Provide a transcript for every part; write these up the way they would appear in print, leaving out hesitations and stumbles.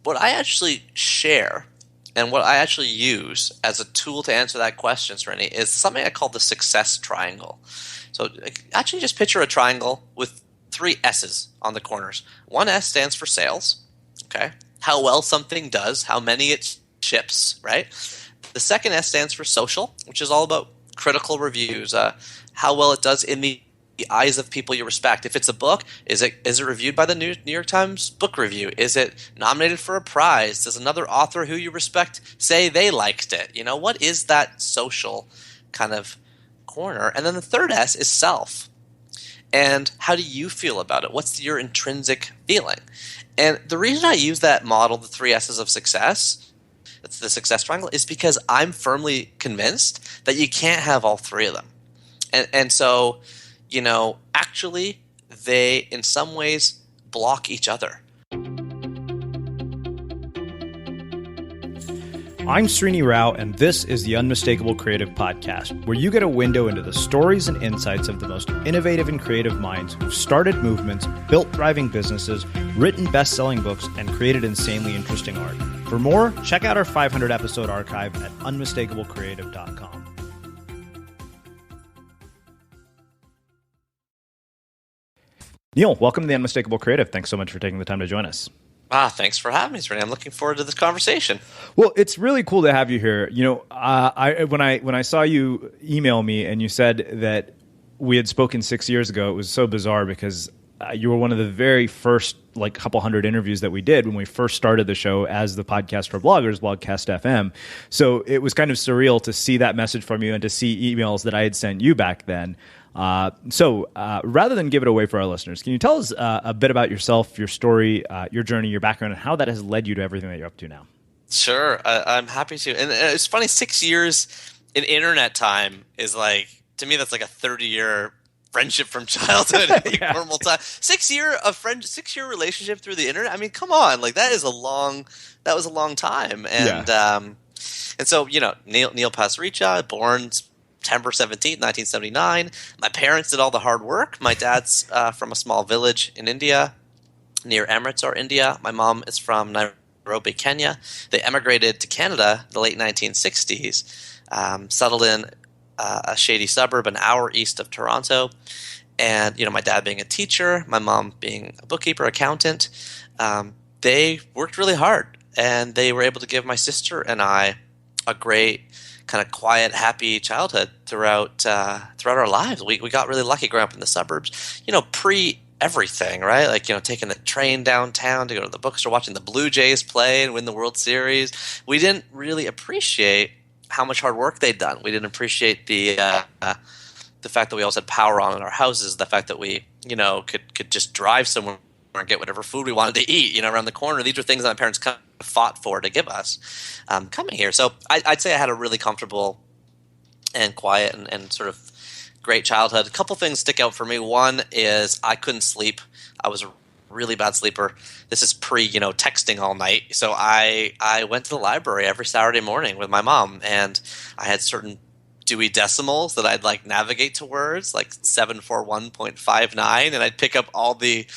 what I actually share and what I actually use as a tool to answer that question, Srini, is something I call the success triangle. So actually just picture a triangle with three S's on the corners. One S stands for sales, okay? How well something does, how many it ships, right? The second S stands for social, which is all about critical reviews, how well it does in the eyes of people you respect. If it's a book, is it reviewed by the New York Times Book Review? Is it nominated for a prize? Does another author who you respect say they liked it? You know, what is that social kind of corner? And then the third S is self. And how do you feel about it? What's your intrinsic feeling? And the reason I use that model, the three S's of success, that's the success triangle, is because I'm firmly convinced that you can't have all three of them. And so, you know, actually, they in some ways block each other. I'm Srini Rao, and this is the Unmistakable Creative Podcast, where you get a window into the stories and insights of the most innovative and creative minds who've started movements, built thriving businesses, written best-selling books, and created insanely interesting art. For more, check out our 500-episode archive at unmistakablecreative.com. Neil, welcome to the Unmistakable Creative. Thanks so much for taking the time to join us. Thanks for having me, Srini. I'm looking forward to this conversation. Well, it's really cool to have you here. You know, when I saw you email me and you said that we had spoken 6 years ago, it was so bizarre because you were one of the very first, like, couple hundred interviews that we did when we first started the show as the podcast for bloggers, Blogcast FM. So it was kind of surreal to see that message from you and to see emails that I had sent you back then. So rather than give it away for our listeners, can you tell us a bit about yourself, your story, your journey, your background, and how that has led you to everything that you're up to now? Sure. I'm happy to. And it's funny, 6 years in internet time is like, to me, that's like a 30-year friendship from childhood, Yeah. normal time. 6 year relationship through the internet. I mean, come on, like that was a long time. And, and so, you know, Neil Pasricha, born September 17th, 1979. My parents did all the hard work. My dad's from a small village in India, near Amritsar, India. My mom is from Nairobi, Kenya. They emigrated to Canada in the late 1960s, settled in a shady suburb an hour east of Toronto. And, you know, my dad being a teacher, my mom being a bookkeeper, accountant, they worked really hard. And they were able to give my sister and I a great kind of quiet, happy childhood throughout our lives. We got really lucky growing up in the suburbs, you know, pre everything, right? Like, you know, taking the train downtown to go to the bookstore, watching the Blue Jays play and win the World Series. We didn't really appreciate how much hard work they'd done. We didn't appreciate the fact that we always had power on in our houses, the fact that we, you know, could just drive somewhere and get whatever food we wanted to eat, you know, around the corner. These are things that my parents kind of fought for to give us coming here. So I'd say I had a really comfortable and quiet and sort of great childhood. A couple things stick out for me. One is I couldn't sleep. I was a really bad sleeper. This is pre, you know, texting all night. So I went to the library every Saturday morning with my mom, and I had certain Dewey Decimals that I'd like navigate to words, like 741.59, and I'd pick up all the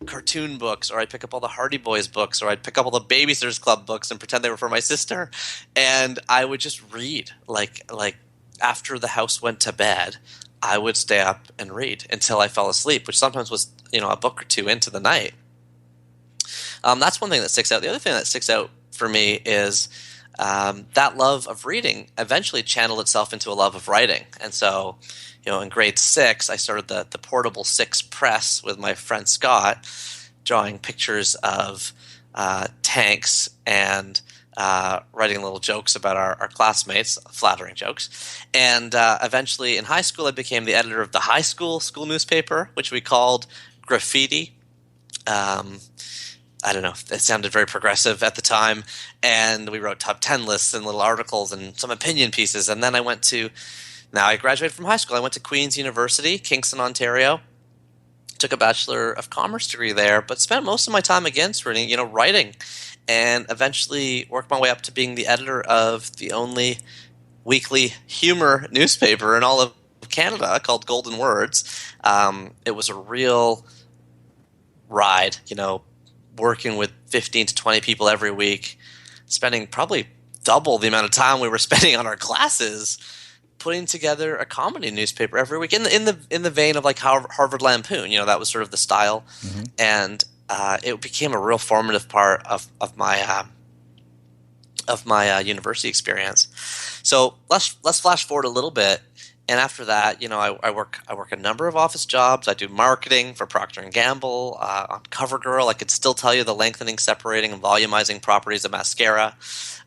cartoon books, or I'd pick up all the Hardy Boys books, or I'd pick up all the Babysitters Club books and pretend they were for my sister. And I would just read. Like after the house went to bed, I would stay up and read until I fell asleep, which sometimes was, you know, a book or two into the night. That's one thing that sticks out. The other thing that sticks out for me is that love of reading eventually channeled itself into a love of writing. And so, you know, in grade 6, I started the Portable 6 press with my friend Scott, drawing pictures of tanks and writing little jokes about our classmates, flattering jokes. And eventually in high school, I became the editor of the high school newspaper, which we called Graffiti. I don't know, it sounded very progressive at the time. And we wrote top 10 lists and little articles and some opinion pieces. And then I graduated from high school. I went to Queen's University, Kingston, Ontario. Took a Bachelor of Commerce degree there, but spent most of my time reading, you know, writing. And eventually worked my way up to being the editor of the only weekly humor newspaper in all of Canada called Golden Words. It was a real ride, you know, working with 15 to 20 people every week, spending probably double the amount of time we were spending on our classes, putting together a comedy newspaper every week in the vein of like Harvard Lampoon. That was sort of the style, and it became a real formative part of my university experience. So let's flash forward a little bit. And after that, I work a number of office jobs. I do marketing for Procter & Gamble. On CoverGirl, I could still tell you the lengthening, separating, and volumizing properties of mascara.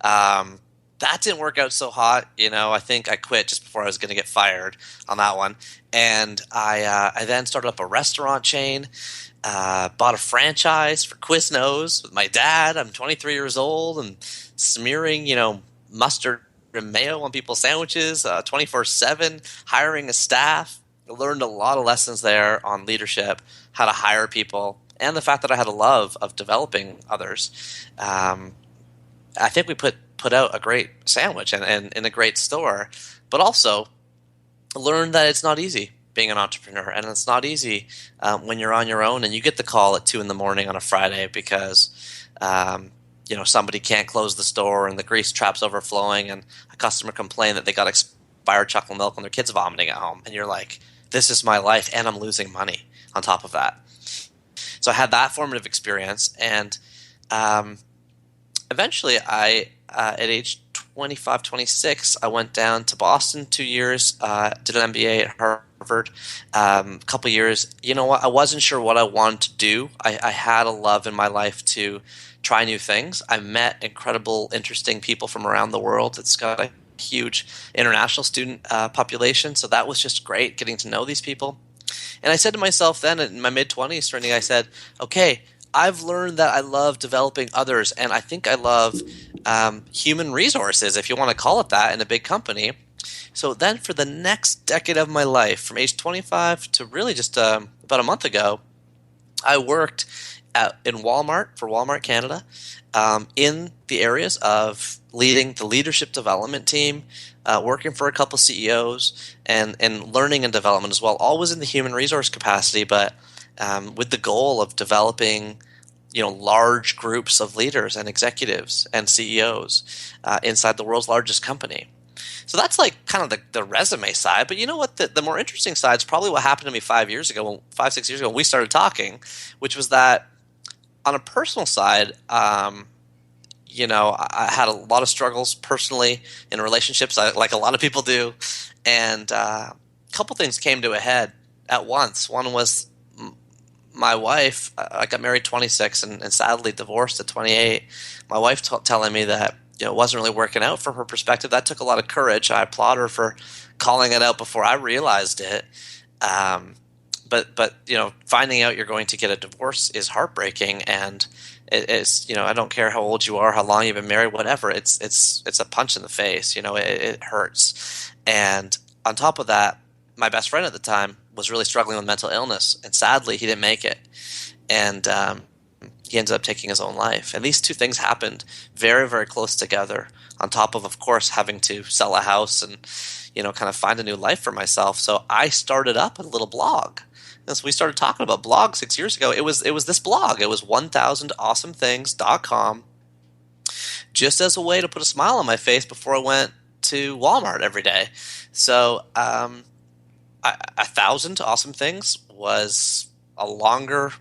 That didn't work out so hot. I think I quit just before I was going to get fired on that one. And I then started up a restaurant chain, bought a franchise for Quiznos with my dad. I'm 23 years old and smearing, mustard and mayo on people's sandwiches 24/7, hiring a staff. I learned a lot of lessons there on leadership, how to hire people, and the fact that I had a love of developing others. I think we put out a great sandwich and in a great store, but also learned that it's not easy being an entrepreneur, and it's not easy when you're on your own and you get the call at 2 a.m. on a Friday because somebody can't close the store and the grease trap's overflowing, and a customer complained that they got expired chocolate milk and their kids vomiting at home, and you're like, this is my life and I'm losing money on top of that. So I had that formative experience, and eventually at age 25, 26, I went down to Boston 2 years, did an MBA at Harvard, a couple years. You know what? I wasn't sure what I wanted to do. I had a love in my life to try new things. I met incredible, interesting people from around the world. It's got a huge international student population, so that was just great getting to know these people. And I said to myself then in my mid-20s, turning, I said, okay, I've learned that I love developing others, and I think I love human resources, if you want to call it that, in a big company. So then for the next decade of my life, from age 25 to really just about a month ago, I worked in Walmart for Walmart Canada in the areas of leading the leadership development team, working for a couple CEOs, and learning and development as well, always in the human resource capacity, but with the goal of developing large groups of leaders and executives and CEOs inside the world's largest company. So that's like kind of the resume side. But you know what? The more interesting side is probably what happened to me 6 years ago when we started talking, which was that on a personal side, I had a lot of struggles personally in relationships, like a lot of people do. And a couple things came to a head at once. One was my wife. I got married 26 and sadly divorced at 28. My wife telling me that it wasn't really working out from her perspective. That took a lot of courage. I applaud her for calling it out before I realized it. But finding out you're going to get a divorce is heartbreaking, and it's I don't care how old you are, how long you've been married, whatever. It's a punch in the face. It hurts. And on top of that, my best friend at the time was really struggling with mental illness, and sadly he didn't make it, and he ended up taking his own life. And these two things happened very, very close together, on top of course, having to sell a house and kind of find a new life for myself. So I started up a little blog. And so we started talking about blogs 6 years ago. It was this blog. It was 1000awesomethings.com, just as a way to put a smile on my face before I went to Walmart every day. So 1,000 awesome things was a longer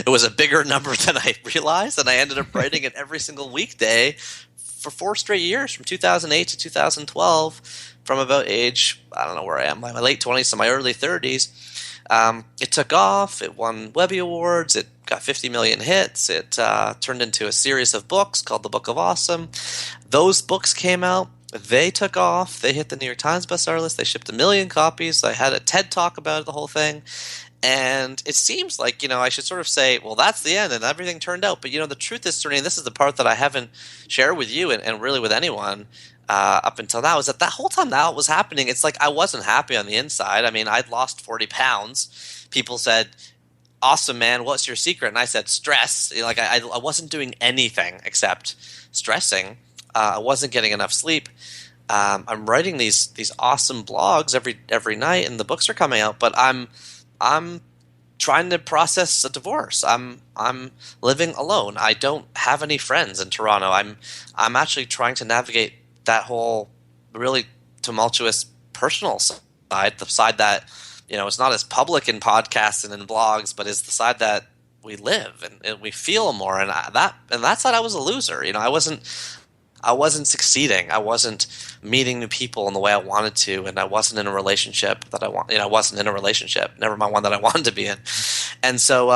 it was a bigger number than I realized, and I ended up writing it every single weekday for 4 straight years, from 2008 to 2012, from about age, I don't know where I am, my late 20s to my early 30s. It took off. It won Webby Awards. It got 50 million hits. It turned into a series of books called The Book of Awesome. Those books came out. They took off. They hit the New York Times bestseller list. They shipped 1 million copies. I had a TED Talk about it, the whole thing. And it seems like, I should sort of say, well, that's the end and everything turned out. But, the truth is, Serene, this is the part that I haven't shared with you and really with anyone up until now, is that whole time that was happening, it's like I wasn't happy on the inside. I mean, I'd lost 40 pounds. People said, awesome, man, what's your secret? And I said, stress. Like I wasn't doing anything except stressing. I wasn't getting enough sleep. I'm writing these awesome blogs every night, and the books are coming out, but I'm trying trying to process a divorce. I'm living alone. I don't have any friends in Toronto. I'm actually trying to navigate that whole really tumultuous personal side, the side that, it's not as public in podcasts and in blogs, but is the side that we live and we feel more. And that side, I was a loser. I wasn't succeeding. I wasn't meeting new people in the way I wanted to, and I wasn't in a relationship that I want. I wasn't in a relationship, never mind one that I wanted to be in. And so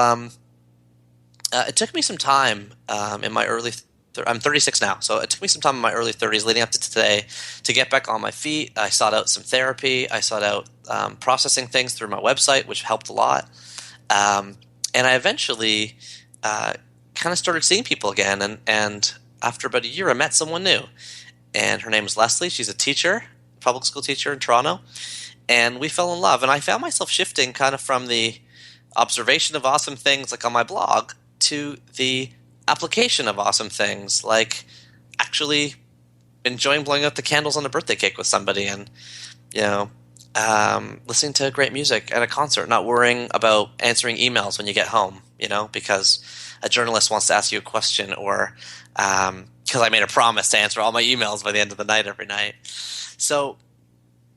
it took me some time in my early. I'm 36 now, so it took me some time in my early 30s, leading up to today, to get back on my feet. I sought out some therapy. I sought out processing things through my website, which helped a lot. And I eventually kind of started seeing people again, and after about a year, I met someone new, and her name is Leslie. She's a teacher, public school teacher in Toronto, and we fell in love. And I found myself shifting kind of from the observation of awesome things like on my blog to the application of awesome things like actually enjoying blowing out the candles on a birthday cake with somebody, and listening to great music at a concert, not worrying about answering emails when you get home, because a journalist wants to ask you a question, or because I made a promise to answer all my emails by the end of the night every night. So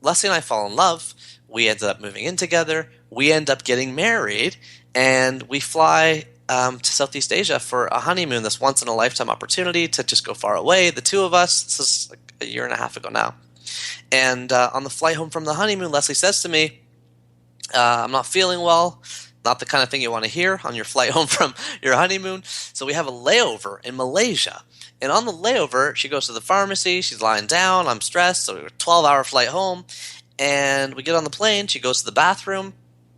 Leslie and I fall in love. We ended up moving in together. We end up getting married, and we fly to Southeast Asia for a honeymoon, this once-in-a-lifetime opportunity to just go far away, the two of us. This is like a year and a half ago now. And on the flight home from the honeymoon, Leslie says to me, I'm not feeling well. Not the kind of thing you want to hear on your flight home from your honeymoon. So we have a layover in Malaysia. And on the layover, she goes to the pharmacy. She's lying down. I'm stressed. So we have a 12-hour flight home. And we get on the plane. She goes to the bathroom.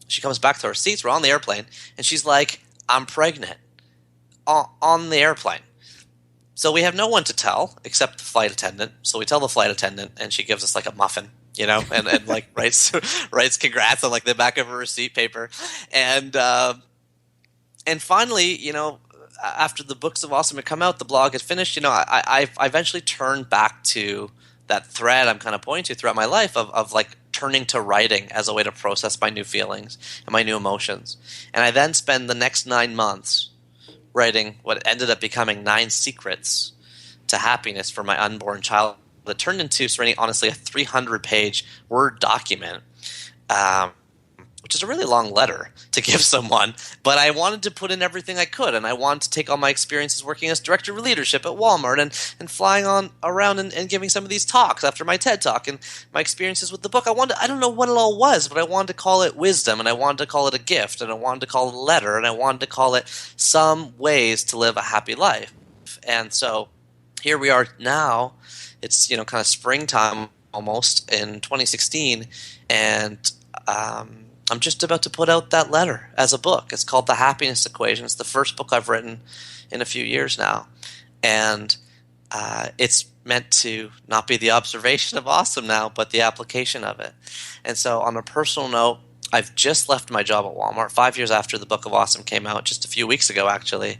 She comes back to our seats. We're on the airplane. And she's like, I'm pregnant on the airplane. So we have no one to tell except the flight attendant. So we tell the flight attendant, and she gives us like a muffin, and like writes congrats on like the back of her receipt paper. And finally, after the books of awesome had come out, the blog had finished, I eventually turned back to that thread I'm kind of pointing to throughout my life of like turning to writing as a way to process my new feelings and my new emotions. And I then spend the next 9 months writing what ended up becoming 9 secrets to happiness for my unborn child that turned into, honestly, a 300-page Word document, which is a really long letter to give someone. But I wanted to put in everything I could, and I wanted to take all my experiences working as director of leadership at Walmart and flying around and giving some of these talks after my TED Talk and my experiences with the book. I don't know what it all was, but I wanted to call it wisdom, and I wanted to call it a gift, and I wanted to call it a letter, and I wanted to call it some ways to live a happy life. And so here we are now. It's kind of springtime almost in 2016, and I'm just about to put out that letter as a book. It's called The Happiness Equation. It's the first book I've written in a few years now, and it's meant to not be the observation of awesome now, but the application of it. And so on a personal note, I've just left my job at Walmart 5 years after the Book of Awesome came out, just a few weeks ago actually,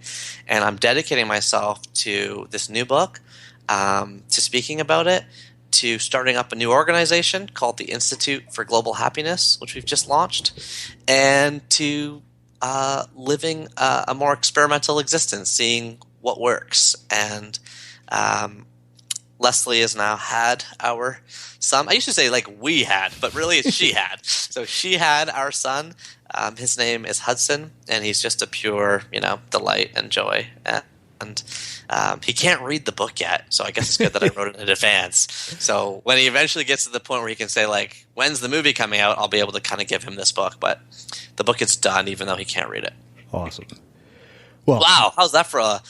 and I'm dedicating myself to this new book, to speaking about it, to starting up a new organization called the Institute for Global Happiness, which we've just launched, and to living a more experimental existence, seeing what works. And Leslie has now had our son. I used to say like we had, but really it's she had. So she had our son. His name is Hudson, and he's just a pure, delight and joy. And he can't read the book yet, so I guess it's good that I wrote it in advance. So when he eventually gets to the point where he can say, like, when's the movie coming out, I'll be able to kind of give him this book. But the book is done, even though he can't read it. Awesome. Well, wow, how's that for a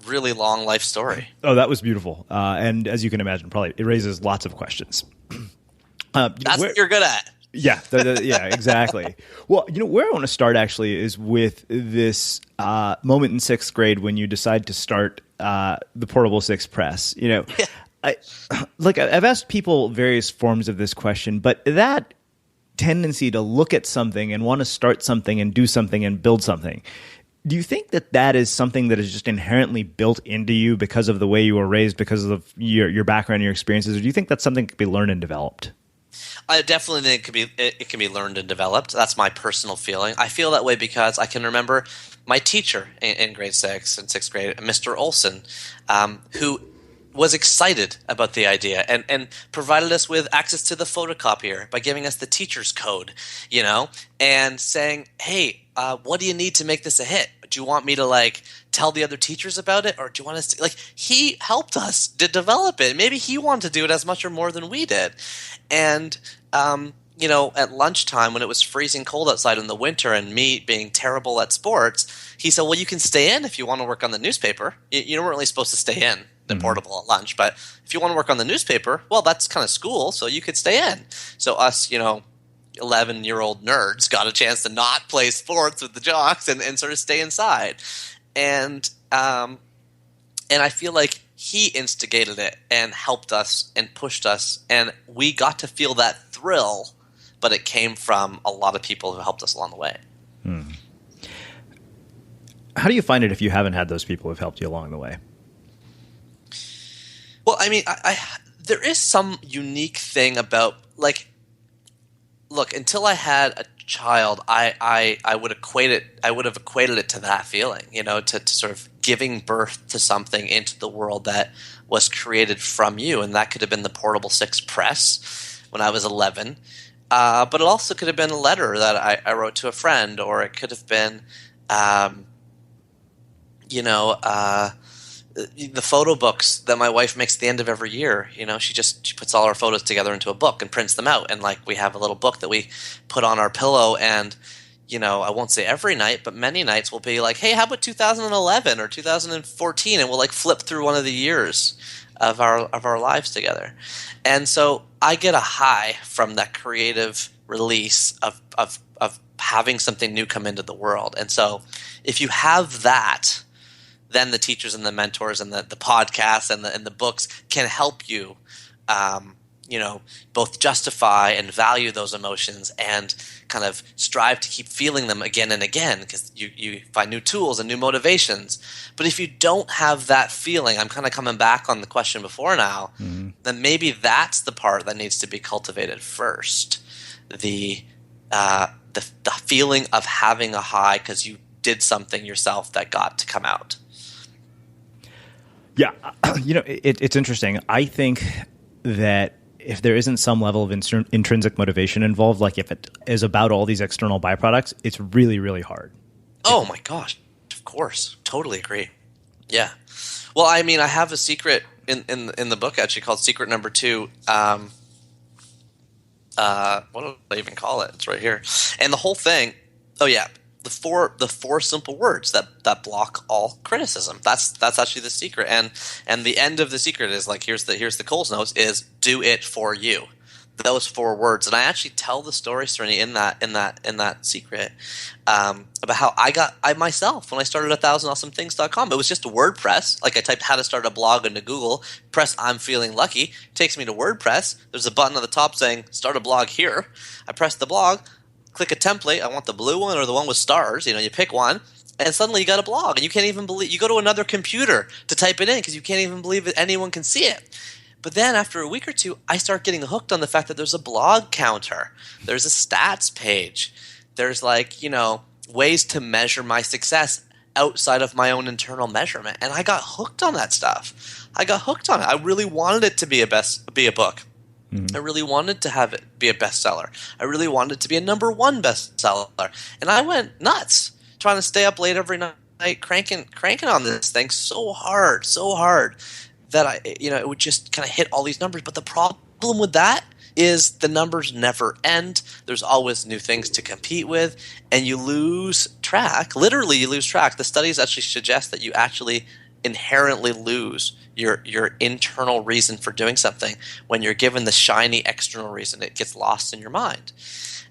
really long life story? Oh, that was beautiful. And as you can imagine, probably it raises lots of questions. That's what you're good at. Yeah, yeah, exactly. Well, where I want to start actually is with this moment in 6th grade when you decide to start the Portable Six Press. I've asked people various forms of this question, but that tendency to look at something and want to start something and do something and build something, do you think that is something that is just inherently built into you because of the way you were raised, because of your background, your experiences, or do you think that's something that can be learned and developed? I definitely think it can be learned and developed. That's my personal feeling. I feel that way because I can remember my teacher in grade 6 and sixth grade, Mr. Olson, who was excited about the idea and provided us with access to the photocopier by giving us the teacher's code, and saying, hey, what do you need to make this a hit? Do you want me to tell the other teachers about it, or do you want us to he helped us to develop it. Maybe he wanted to do it as much or more than we did. And at lunchtime when it was freezing cold outside in the winter and me being terrible at sports, he said, well, you can stay in if you want to work on the newspaper. You weren't really supposed to stay in the portable at lunch, but if you want to work on the newspaper, well, that's kind of school, so you could stay in. So us, 11-year-old nerds got a chance to not play sports with the jocks and sort of stay inside. And I feel like he instigated it and helped us and pushed us, and we got to feel that thrill, but it came from a lot of people who helped us along the way. How do you find it if you haven't had those people who've helped you along the way? Well, I mean, there is some unique thing about look, until I had a child, I would equate it. I would have equated it to that feeling, to sort of giving birth to something into the world that was created from you, and that could have been the Portable 6 press when I was 11, but it also could have been a letter that I wrote to a friend, or it could have been, the photo books that my wife makes at the end of every year. She puts all our photos together into a book and prints them out, and we have a little book that we put on our pillow, and I won't say every night, but many nights we'll be like, hey, how about 2011 or 2014, and we'll flip through one of the years of our lives together. And so I get a high from that creative release of having something new come into the world. And so if you have that, then the teachers and the mentors and the podcasts and the books can help you, both justify and value those emotions and kind of strive to keep feeling them again and again, because you find new tools and new motivations. But if you don't have that feeling, I'm kind of coming back on the question before now, then maybe that's the part that needs to be cultivated first. The feeling of having a high because you did something yourself that got to come out. Yeah, it's interesting. I think that if there isn't some level of intrinsic motivation involved, if it is about all these external byproducts, it's really, really hard. Oh my gosh, of course, totally agree. Yeah. Well, I mean, I have a secret in the book actually called Secret Number 2. What do I even call it? It's right here. And the whole thing. Oh yeah. The four simple words that block all criticism. That's actually the secret. And the end of the secret is here's the Coles notes is do it for you. Those 4 words. And I actually tell the story, Srini, in that secret, about how I myself, when I started 1000awesomethings.com, it was just a WordPress. I typed how to start a blog into Google, press I'm feeling lucky, takes me to WordPress. There's a button at the top saying start a blog here. I press the blog, click a template. I want the blue one or the one with stars. You pick one, and suddenly you got a blog, and you can't even believe. You go to another computer to type it in because you can't even believe that anyone can see it. But then after a week or two, I start getting hooked on the fact that there's a blog counter, there's a stats page, there's ways to measure my success outside of my own internal measurement, and I got hooked on that stuff. I got hooked on it. I really wanted it to be a book. I really wanted to have it be a bestseller. I really wanted it to be a number 1 bestseller. And I went nuts trying to stay up late every night cranking on this thing so hard that it would just kind of hit all these numbers. But the problem with that is the numbers never end. There's always new things to compete with, and you lose track. Literally, you lose track. The studies actually suggest that you actually inherently lose your internal reason for doing something when you're given the shiny external reason. It gets lost in your mind.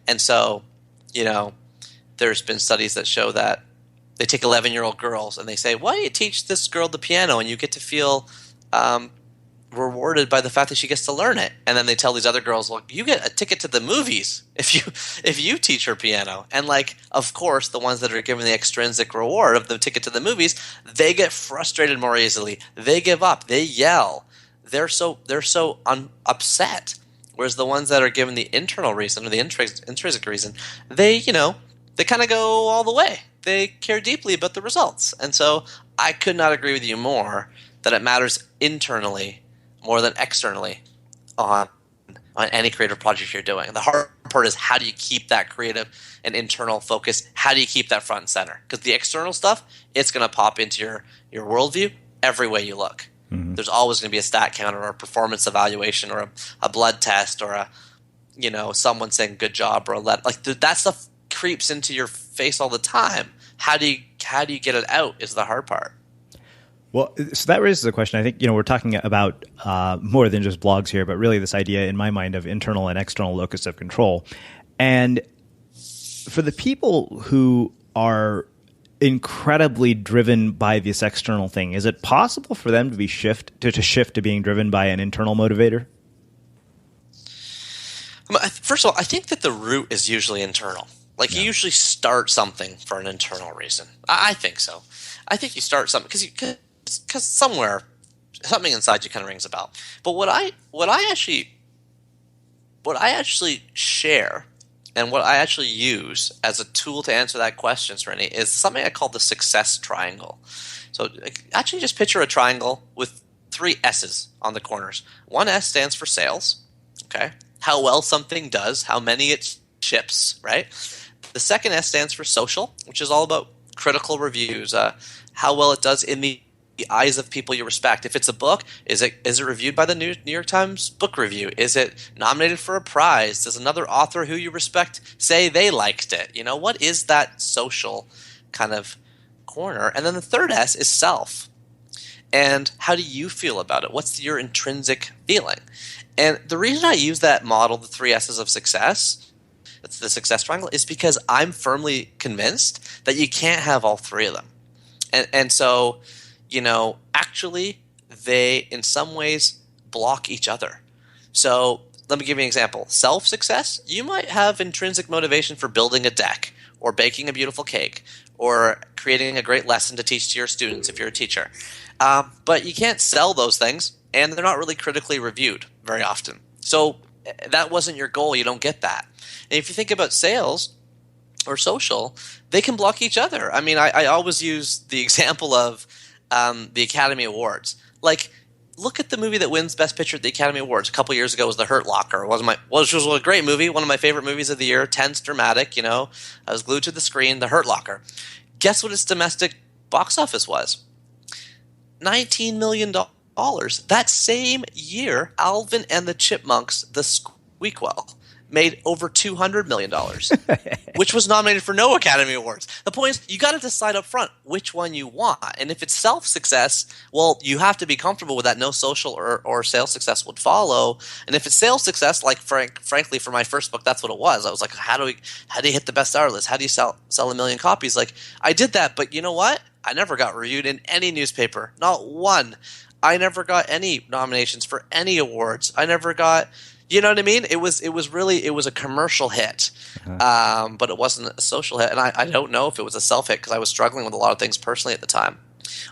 And so, there's been studies that show that they take 11-year-old girls and they say, why do you teach this girl the piano? And you get to feel rewarded by the fact that she gets to learn it. And then they tell these other girls, well, you get a ticket to the movies if you teach her piano. And of course, the ones that are given the extrinsic reward of the ticket to the movies, they get frustrated more easily. They give up. They yell. They're so upset Whereas the ones that are given the internal reason or the intrinsic reason, they, they kind of go all the way. They care deeply about the results. And so I could not agree with you more that it matters internally more than externally on any creative project you're doing. The hard part is, how do you keep that creative and internal focus? How do you keep that front and center? Because the external stuff, it's going to pop into your worldview every way you look. Mm-hmm. There's always going to be a stat counter or a performance evaluation or a blood test or someone saying good job or that stuff creeps into your face all the time. How do you get it out is the hard part. Well, so that raises a question. I think, we're talking about more than just blogs here, but really this idea in my mind of internal and external locus of control. And for the people who are incredibly driven by this external thing, is it possible for them to shift to being driven by an internal motivator? First of all, I think that the root is usually internal. You usually start something for an internal reason. I think so. I think you start something because somewhere something inside you kind of rings a bell. But what I actually share and what I actually use as a tool to answer that question, Srini, is something I call the success triangle. So actually just picture a triangle with 3 S's on the corners. One S stands for sales, okay? How well something does, how many it ships, right? The second S stands for social, which is all about critical reviews, how well it does in the eyes of people you respect. If it's a book, is it reviewed by the New York Times Book Review? Is it nominated for a prize? Does another author who you respect say they liked it? What is that social kind of corner? And then the third S is self. And how do you feel about it? What's your intrinsic feeling? And the reason I use that model, the 3 S's of success, that's the success triangle, is because I'm firmly convinced that you can't have all 3 of them. And so, actually they in some ways block each other. So let me give you an example. Self-success, you might have intrinsic motivation for building a deck or baking a beautiful cake or creating a great lesson to teach to your students if you're a teacher. But you can't sell those things, and they're not really critically reviewed very often. So that wasn't your goal. You don't get that. And if you think about sales or social, they can block each other. I mean, I always use the example of the Academy Awards. Look at the movie that wins Best Picture at the Academy Awards. A couple years ago was The Hurt Locker. Which was a great movie, one of my favorite movies of the year, tense, dramatic, I was glued to the screen, The Hurt Locker. Guess what its domestic box office was? $19 million. That same year, Alvin and the Chipmunks, The Squeakquel, made over $200 million, which was nominated for no Academy Awards. The point is, you got to decide up front which one you want. And if it's self-success, well, you have to be comfortable with that. No social or sales success would follow. And if it's sales success, frankly, for my first book, that's what it was. I was like, how do you hit the bestseller list? How do you sell 1 million copies? I did that, but you know what? I never got reviewed in any newspaper, not one. I never got any nominations for any awards. I never got, you know what I mean? It was a commercial hit, but it wasn't a social hit. And I don't know if it was a self hit because I was struggling with a lot of things personally at the time.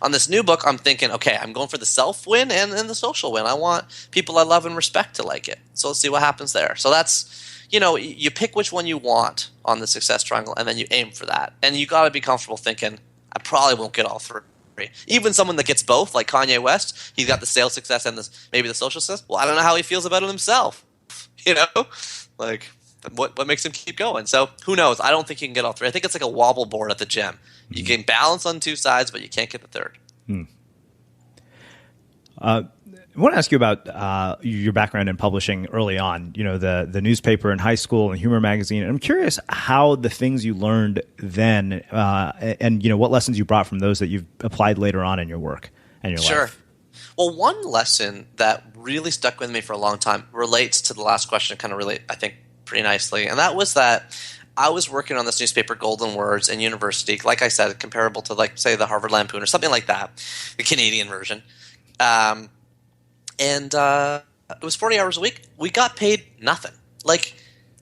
On this new book, I'm thinking, okay, I'm going for the self win and the social win. I want people I love and respect to like it. So let's see what happens there. So that's, you pick which one you want on the success triangle and then you aim for that. And you got to be comfortable thinking, I probably won't get all 3. Even someone that gets both, like Kanye West, he's got the sales success and maybe the social success. Well, I don't know how he feels about it himself. What makes him keep going? So who knows? I don't think you can get all 3. I think it's like a wobble board at the gym. You can balance on 2 sides, but you can't get the third. I want to ask you about your background in publishing early on, the newspaper in high school and humor magazine. And I'm curious how the things you learned then and what lessons you brought from those that you've applied later on in your work and your life. Sure. Well, one lesson that really stuck with me for a long time relates to the last question, kind of relate, I think, pretty nicely. And that was that I was working on this newspaper, Golden Words, in university, like I said, comparable to, say, the Harvard Lampoon or something like that, the Canadian version. And it was 40 hours a week. We got paid nothing. Like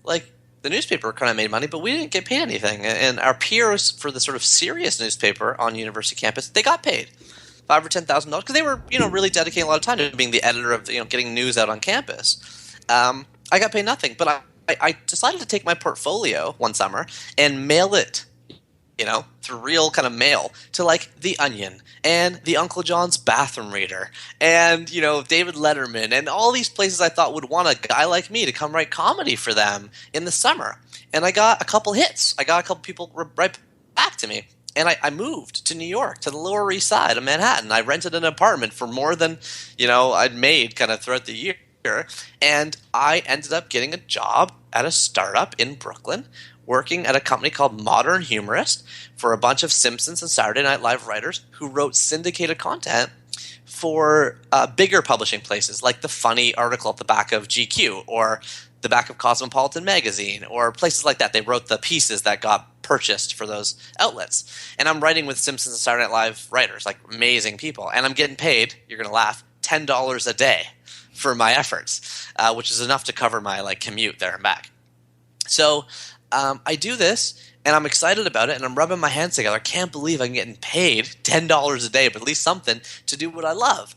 the newspaper kind of made money, but we didn't get paid anything. And our peers for the sort of serious newspaper on university campus, they got paid $5,000 or $10,000 because they were, really dedicating a lot of time to being the editor of, getting news out on campus. I got paid nothing, but I decided to take my portfolio one summer and mail it, through real kind of mail to like The Onion and the Uncle John's Bathroom Reader and, David Letterman and all these places I thought would want a guy like me to come write comedy for them in the summer. And I got a couple hits. I got a couple people right back to me. And I moved to New York, to the Lower East Side of Manhattan. I rented an apartment for more than, I'd made kind of throughout the year. And I ended up getting a job at a startup in Brooklyn, working at a company called Modern Humorist for a bunch of Simpsons and Saturday Night Live writers who wrote syndicated content for bigger publishing places, like the funny article at the back of GQ or the back of Cosmopolitan magazine or places like that. They wrote the pieces that got purchased for those outlets. And I'm writing with Simpsons and Saturday Night Live writers, like amazing people. And I'm getting paid, you're going to laugh, $10 a day for my efforts, which is enough to cover my like commute there and back. So I do this, and I'm excited about it, and I'm rubbing my hands together. I can't believe I'm getting paid $10 a day, but at least something to do what I love.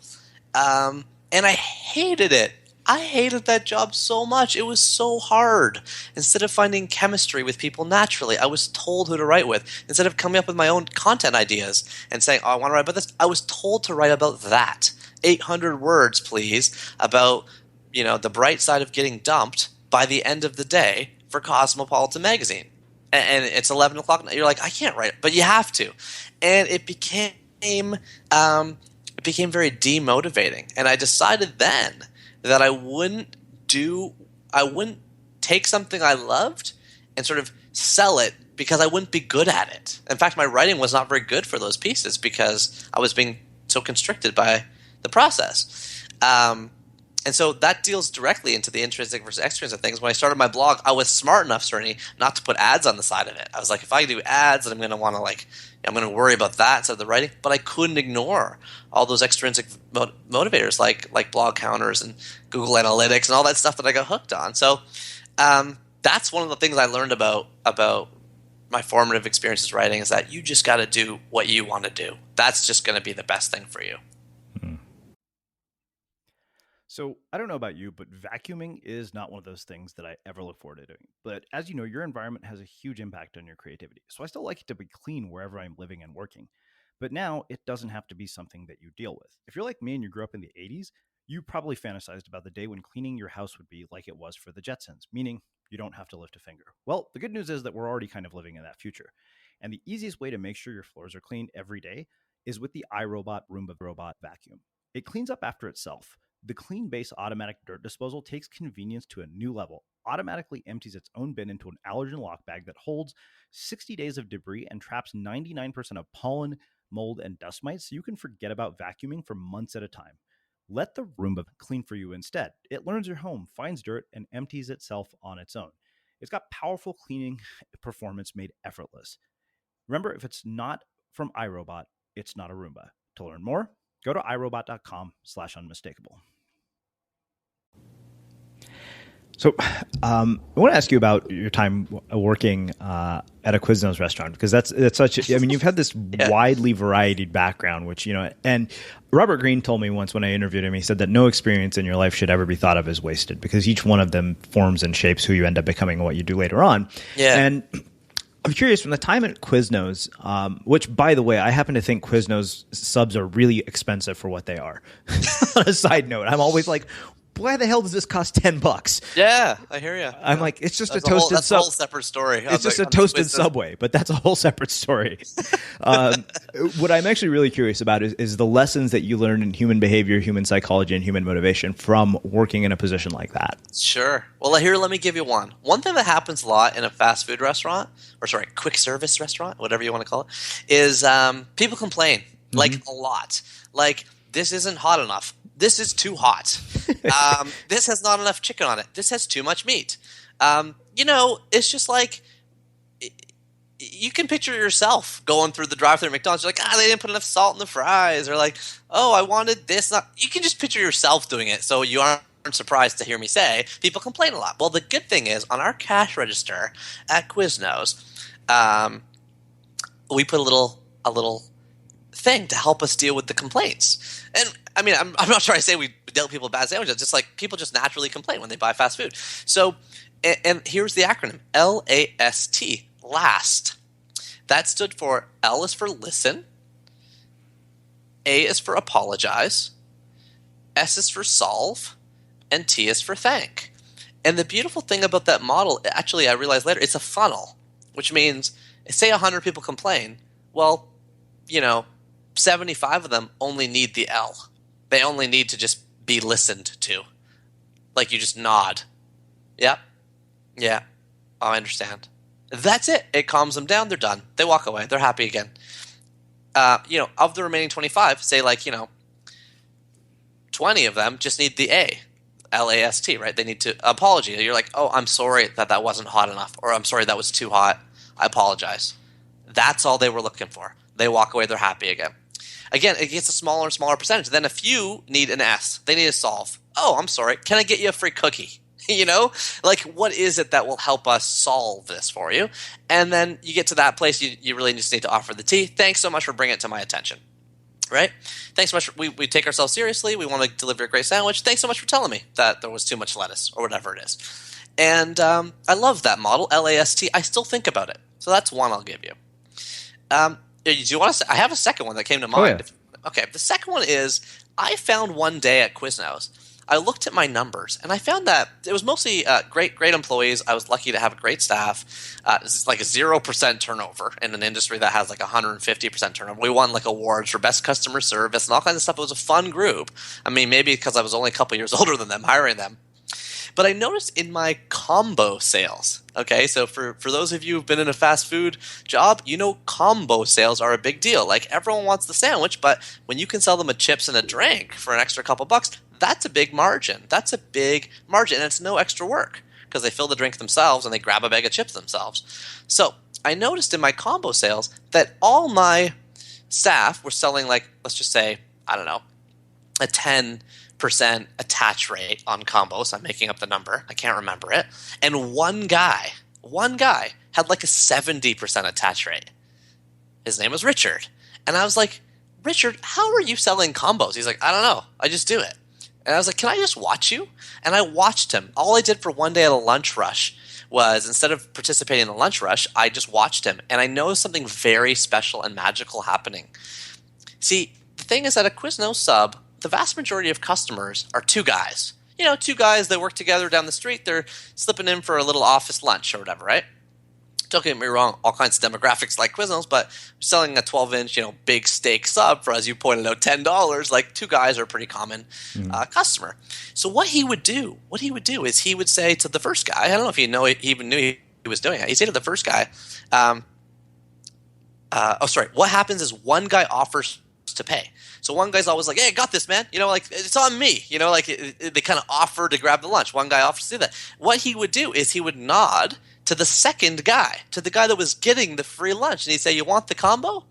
And I hated it. I hated that job so much. It was so hard. Instead of finding chemistry with people naturally, I was told who to write with. Instead of coming up with my own content ideas and saying, I want to write about this, I was told to write about that. 800 words, please, about, the bright side of getting dumped by the end of the day for Cosmopolitan magazine. And it's 11 o'clock. You're like, I can't write it, but you have to. And it became very demotivating. And I decided then that I wouldn't take something I loved and sort of sell it because I wouldn't be good at it. In fact, my writing was not very good for those pieces because I was being so constricted by the process. And so that deals directly into the intrinsic versus extrinsic things. When I started my blog, I was smart enough, certainly, not to put ads on the side of it. I was like, if I do ads, then I'm going to want to I'm going to worry about that instead of the writing. But I couldn't ignore all those extrinsic motivators like blog counters and Google Analytics and all that stuff that I got hooked on. So that's one of the things I learned about my formative experiences writing is that you just got to do what you want to do. That's just going to be the best thing for you. So I don't know about you, but vacuuming is not one of those things that I ever look forward to doing. But as you know, your environment has a huge impact on your creativity. So I still like it to be clean wherever I'm living and working. But now it doesn't have to be something that you deal with. If you're like me and you grew up in the 80s, you probably fantasized about the day when cleaning your house would be like it was for the Jetsons, meaning you don't have to lift a finger. Well, the good news is that we're already kind of living in that future. And the easiest way to make sure your floors are cleaned every day is with the iRobot Roomba Robot Vacuum. It cleans up after itself. The Clean Base automatic dirt disposal takes convenience to a new level, automatically empties its own bin into an allergen lock bag that holds 60 days of debris and traps 99% of pollen, mold, and dust mites, so you can forget about vacuuming for months at a time. Let the Roomba clean for you instead. It learns your home, finds dirt, and empties itself on its own. It's got powerful cleaning performance made effortless. Remember, if it's not from iRobot, it's not a Roomba. To learn more, go to irobot.com/unmistakable. So I want to ask you about your time working at a Quiznos restaurant, because that's such – I mean, you've had this widely varied background, which, and Robert Greene told me once when I interviewed him, he said that no experience in your life should ever be thought of as wasted because each one of them forms and shapes who you end up becoming and what you do later on. Yeah. And I'm curious, from the time at Quiznos, which, by the way, I happen to think Quiznos subs are really expensive for what they are. On a side note, I'm always like, why the hell does this cost $10? Yeah, I hear you. I'm like, it's just that's a toasted. That's a whole separate story. It's just a toasted Subway, but that's a whole separate story. What I'm actually really curious about is the lessons that you learned in human behavior, human psychology, and human motivation from working in a position like that. Sure. Well, here, let me give you one. One thing that happens a lot in a fast food restaurant, quick service restaurant, whatever you want to call it, is people complain, like a lot. Like, this isn't hot enough. This is too hot. This has not enough chicken on it. This has too much meat. It's just like you can picture yourself going through the drive-thru at McDonald's. You're like, they didn't put enough salt in the fries. Or like, I wanted this. You can just picture yourself doing it, so you aren't surprised to hear me say people complain a lot. Well, the good thing is on our cash register at Quiznos, we put a little thing to help us deal with the complaints. And I mean, I'm not sure I say we dealt people bad sandwiches. Just like people just naturally complain when they buy fast food. So, and here's the acronym: LAST, last. That stood for L is for listen, A is for apologize, S is for solve, and T is for thank. And the beautiful thing about that model, actually, I realized later, it's a funnel, which means, say 100 people complain, well, 75 of them only need the L. They only need to just be listened to. Like you just nod. Yep. Yeah. Oh, I understand. That's it. It calms them down. They're done. They walk away. They're happy again. Of the remaining 25, say 20 of them just need the A. LAST, right? They need to apology. You're like, oh, I'm sorry that wasn't hot enough, or I'm sorry that was too hot. I apologize. That's all they were looking for. They walk away. They're happy again. Again, it gets a smaller and smaller percentage. Then a few need an S. They need to solve. Oh, I'm sorry. Can I get you a free cookie? What is it that will help us solve this for you? And then you get to that place, you really just need to offer the T. Thanks so much for bringing it to my attention. Right? Thanks so much. We take ourselves seriously. We want to deliver a great sandwich. Thanks so much for telling me that there was too much lettuce or whatever it is. And I love that model, LAST. I still think about it. So that's one I'll give you. Do you want to? I have a second one that came to mind. Oh, yeah. Okay. The second one is I found one day at Quiznos, I looked at my numbers and I found that it was mostly great employees. I was lucky to have a great staff. It's like a 0% turnover in an industry that has like 150% turnover. We won awards for best customer service and all kinds of stuff. It was a fun group. I mean, maybe because I was only a couple years older than them hiring them. But I noticed in my combo sales, okay, so for those of you who've been in a fast food job, combo sales are a big deal. Like everyone wants the sandwich, but when you can sell them a chips and a drink for an extra couple bucks, that's a big margin. That's a big margin, and it's no extra work because they fill the drink themselves and they grab a bag of chips themselves. So I noticed in my combo sales that all my staff were selling let's just say, I don't know, a 10% attach rate on combos. I'm making up the number. I can't remember it. And one guy had a 70% attach rate. His name was Richard. And I was like, Richard, how are you selling combos? He's like, I don't know. I just do it. And I was like, can I just watch you? And I watched him. All I did for one day at a lunch rush was instead of participating in the lunch rush, I just watched him. And I noticed something very special and magical happening. See, the thing is that a Quiznos sub, the vast majority of customers are two guys. Two guys that work together down the street. They're slipping in for a little office lunch or whatever, right? Don't get me wrong, all kinds of demographics like Quiznos, but selling a 12-inch, big steak sub for, as you pointed out, $10, two guys are a pretty common customer. So what he would do is he would say to the first guy, I don't know if he even knew he was doing it. He'd say to the first guy, what happens is one guy offers to pay. So one guy's always like, hey, I got this, man. It's on me. They kind of offer to grab the lunch. One guy offers to do that. What he would do is he would nod to the second guy, to the guy that was getting the free lunch. And he'd say, you want the combo?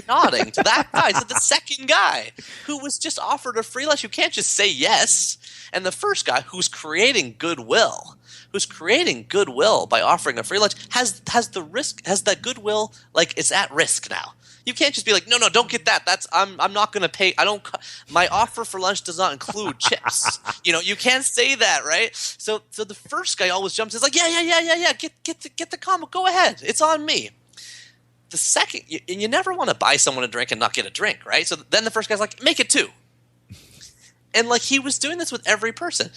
Nodding to that guy, to the second guy who was just offered a free lunch. You can't just say yes. And the first guy who's creating goodwill by offering a free lunch has that goodwill, it's at risk now. You can't just be like, no, don't get that. I'm not going to pay. My offer for lunch does not include chips. You can't say that, right? So the first guy always jumps. Is like, yeah. Get the combo. Go ahead. It's on me. The second, and you never want to buy someone a drink and not get a drink, right? So then the first guy's like, make it two. And he was doing this with every person.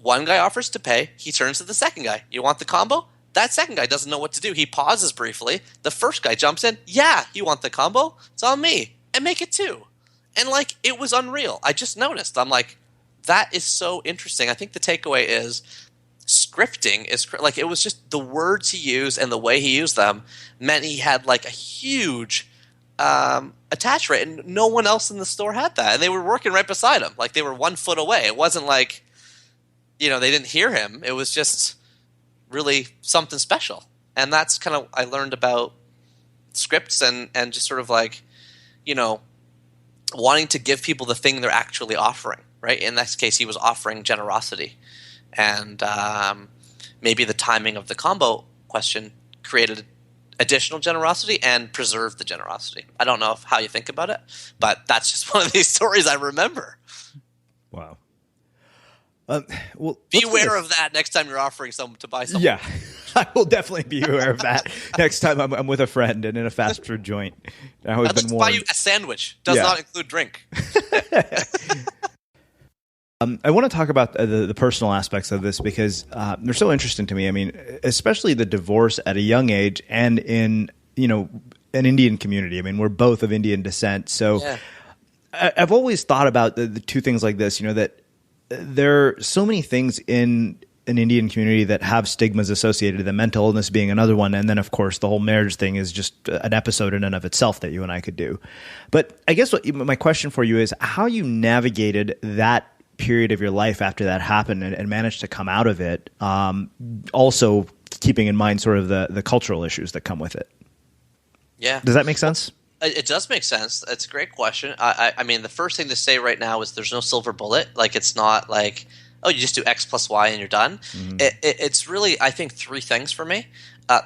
One guy offers to pay. He turns to the second guy. You want the combo? That second guy doesn't know what to do. He pauses briefly. The first guy jumps in. Yeah, you want the combo? It's on me. And make it two. And it was unreal. I just noticed. I'm like, that is so interesting. I think the takeaway is scripting is it was just the words he used and the way he used them meant he had a huge attach rate, and no one else in the store had that. And they were working right beside him. They were 1 foot away. It wasn't they didn't hear him. It was just really something special. And that's kind of I learned about scripts and just sort of wanting to give people the thing they're actually offering, right? In this case, he was offering generosity. And maybe the timing of the combo question created additional generosity and preserved the generosity. I don't know how you think about it, but that's just one of these stories I remember. Wow. Well, beware of that next time you're offering someone to buy something. Yeah, I will definitely be aware of that next time I'm with a friend and in a fast food joint. I've I'd like been to warned. buy you a sandwich. Does not include drink. I want to talk about the personal aspects of this because they're so interesting to me. I mean, especially the divorce at a young age and in, an Indian community. I mean, we're both of Indian descent. So I've always thought about the two things like this, that there are so many things in an Indian community that have stigmas associated to them, mental illness being another one. And then, of course, the whole marriage thing is just an episode in and of itself that you and I could do. But I guess my question for you is how you navigated that period of your life after that happened and managed to come out of it, also keeping in mind sort of the cultural issues that come with it. Yeah. Does that make sense? It does make sense. It's a great question. I mean, the first thing to say right now is there's no silver bullet. Like, it's not like, oh, you just do X plus Y and you're done. Mm-hmm. It's really, I think, three things for me.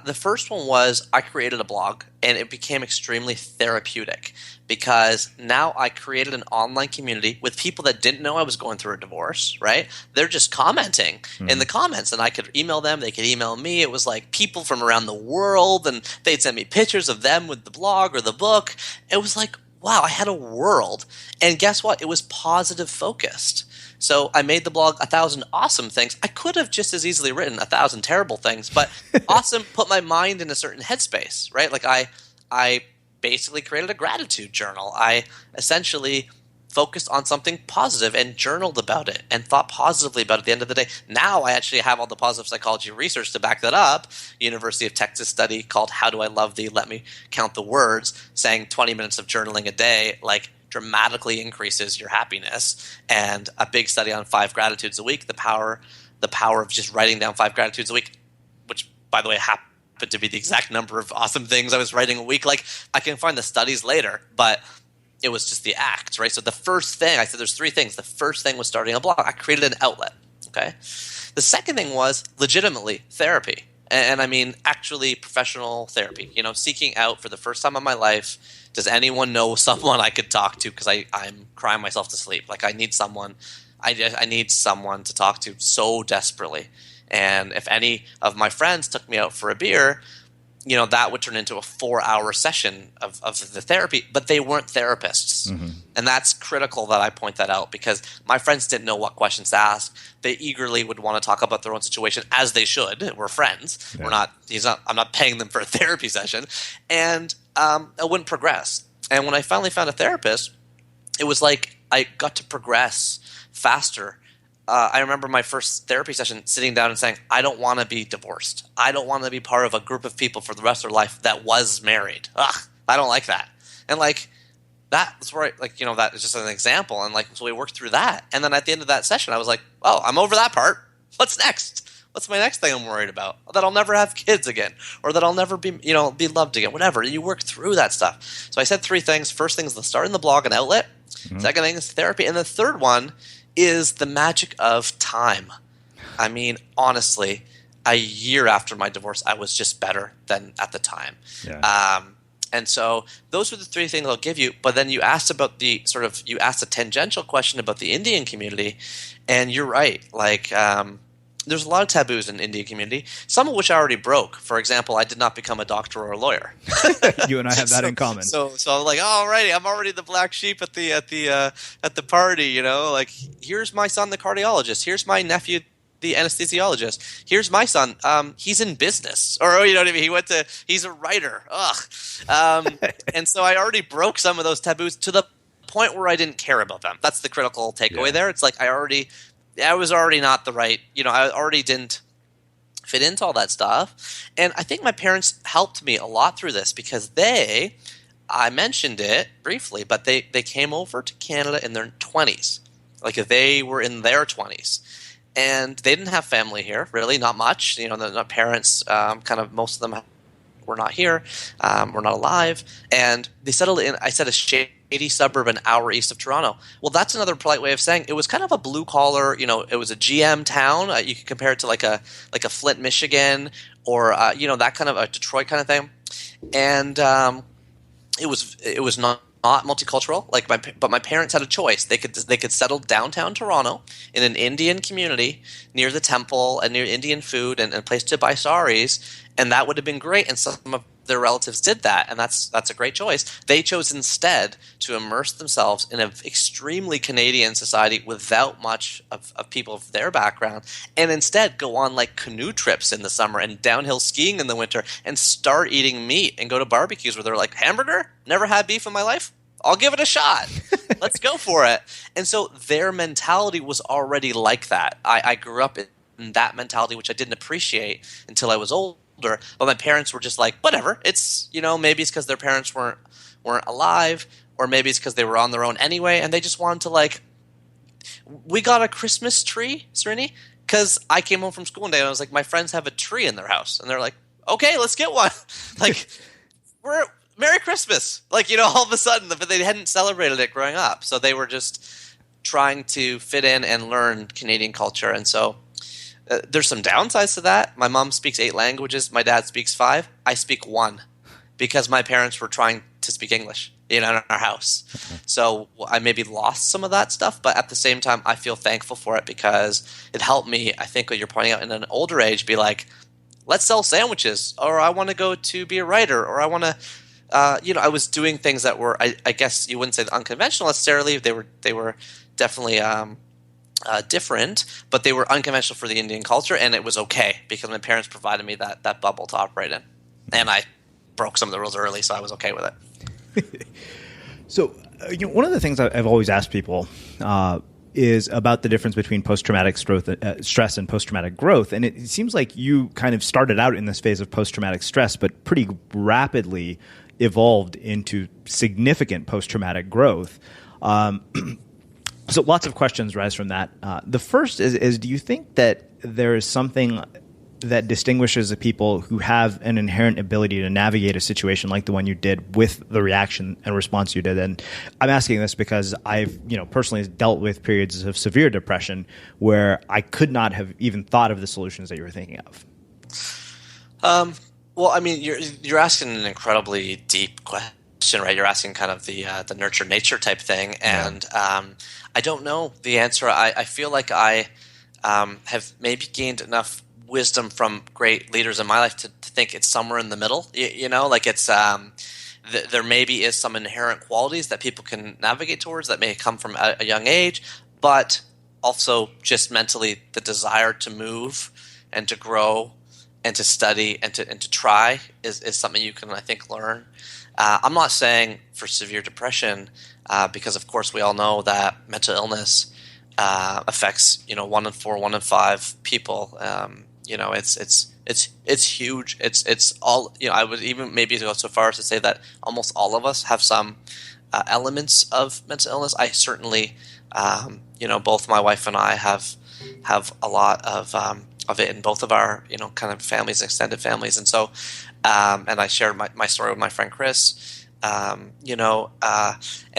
The first one was I created a blog, and it became extremely therapeutic because now I created an online community with people that didn't know I was going through a divorce, right? They're just commenting in the comments, and I could email them. They could email me. It was like people from around the world, and they'd send me pictures of them with the blog or the book. It was like, wow, I had a world. And guess what? It was positive focused. So I made the blog 1,000 awesome things. I could have just as easily written 1,000 terrible things, but awesome put my mind in a certain headspace, right? Like I basically created a gratitude journal. I essentially focused on something positive and journaled about it and thought positively about it at the end of the day. Now I actually have all the positive psychology research to back that up. University of Texas study called How Do I Love Thee? Let Me Count the Words, saying 20 minutes of journaling a day, like, dramatically increases your happiness. And a big study on 5 gratitudes a week, the power of just writing down 5 gratitudes a week, which, by the way, happened to be the exact number of awesome things I was writing a week. Like, I can find the studies later, but it was just the act, right? So the first thing, I said there's 3 things. The first thing was starting a blog. I created an outlet, okay? The second thing was legitimately therapy. And I mean actually professional therapy, seeking out for the first time in my life, does anyone know someone I could talk to? Because I'm crying myself to sleep. Like, I need someone. I need someone to talk to so desperately. And if any of my friends took me out for a beer, that would turn into a 4-hour session of the therapy. But they weren't therapists. Mm-hmm. And that's critical that I point that out because my friends didn't know what questions to ask. They eagerly would want to talk about their own situation, as they should. We're friends. Yeah. I'm not paying them for a therapy session. And I wouldn't progress. And when I finally found a therapist, it was like I got to progress faster. I remember my first therapy session sitting down and saying, I don't want to be divorced. I don't want to be part of a group of people for the rest of their life that was married. Ugh, I don't like that. And that's where that is just an example. And so we worked through that. And then at the end of that session, I was like, oh, I'm over that part. What's next? What's my next thing I'm worried about? That I'll never have kids again, or that I'll never be loved again. Whatever. You work through that stuff. So I said 3 things. First thing is the start in the blog and outlet. Mm-hmm. Second thing is therapy. And the third one is the magic of time. I mean, honestly, a year after my divorce, I was just better than at the time. Yeah. And so those are the 3 things I'll give you. But then you asked about a tangential question about the Indian community, and you're right. There's a lot of taboos in the Indian community, some of which I already broke. For example, I did not become a doctor or a lawyer. You and I have that in common. So I'm like, oh, alrighty, I'm already the black sheep at the party. Here's my son, the cardiologist. Here's my nephew, the anesthesiologist. Here's my son. He's in business, or you know what I mean. He's a writer. Ugh. And so I already broke some of those taboos to the point where I didn't care about them. That's the critical takeaway there. It's like I was already not the right, I already didn't fit into all that stuff. And I think my parents helped me a lot through this because I mentioned it briefly, but they came over to Canada in their 20s. Like, they were in their 20s. And they didn't have family here, really, not much. The parents, kind of most of them were not here, were not alive. And they settled in, I said, a shady suburb an hour east of Toronto. Well, that's another polite way of saying it was kind of a blue collar, it was a GM town. You could compare it to like a Flint, Michigan, or that kind of a Detroit kind of thing. And it was not not multicultural. But my parents had a choice. They could settle downtown Toronto in an Indian community near the temple and near Indian food and a place to buy saris, and that would have been great. And some of their relatives did that, and that's a great choice. They chose instead to immerse themselves in an extremely Canadian society without much of people of their background, and instead go on like canoe trips in the summer and downhill skiing in the winter and start eating meat and go to barbecues where they're like, hamburger? Never had beef in my life? I'll give it a shot. Let's go for it. And so their mentality was already like that. I grew up in that mentality, which I didn't appreciate until I was older. But my parents were just like, whatever. It's, maybe it's because their parents weren't alive, or maybe it's because they were on their own anyway, and they just wanted to like. We got a Christmas tree, Srini, because I came home from school one day and I was like, my friends have a tree in their house, and they're like, okay, let's get one. Like, we're Merry Christmas. Like, all of a sudden, but they hadn't celebrated it growing up, so they were just trying to fit in and learn Canadian culture, and so. There's some downsides to that. My mom speaks 8 languages. My dad speaks 5. I speak 1 because my parents were trying to speak English in our house. So I maybe lost some of that stuff, but at the same time, I feel thankful for it because it helped me, I think what you're pointing out, in an older age, be like, let's sell sandwiches, or I want to go to be a writer, or I want to, I was doing things that were, I guess you wouldn't say unconventional necessarily. They were definitely different, but they were unconventional for the Indian culture, and it was okay because my parents provided me that bubble to operate in, and I broke some of the rules early, so I was okay with it. So, one of the things I've always asked people is about the difference between post-traumatic stress and post-traumatic growth, and it seems like you kind of started out in this phase of post-traumatic stress, but pretty rapidly evolved into significant post-traumatic growth. So lots of questions rise from that. The first is, do you think that there is something that distinguishes the people who have an inherent ability to navigate a situation like the one you did with the reaction and response you did? And I'm asking this because I've, personally dealt with periods of severe depression where I could not have even thought of the solutions that you were thinking of. Well, I mean, you're asking an incredibly deep question, right? You're asking kind of the nurture nature type thing, and I don't know the answer. I feel like I have maybe gained enough wisdom from great leaders in my life to think it's somewhere in the middle. Like it's there maybe is some inherent qualities that people can navigate towards that may come from a young age, but also just mentally the desire to move and to grow and to study and to try is something you can, I think, learn. I'm not saying for severe depression, because of course we all know that mental illness affects 1 in 4, 1 in 5 people. It's huge. It's all. I would even maybe go so far as to say that almost all of us have some elements of mental illness. I certainly, both my wife and I have a lot of it in both of our kind of families, extended families, and so. And I shared my story with my friend Chris, and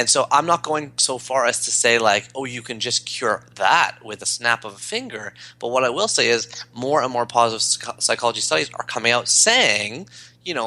so I'm not going so far as to say like, oh, you can just cure that with a snap of a finger. But what I will say is more and more positive psychology studies are coming out saying,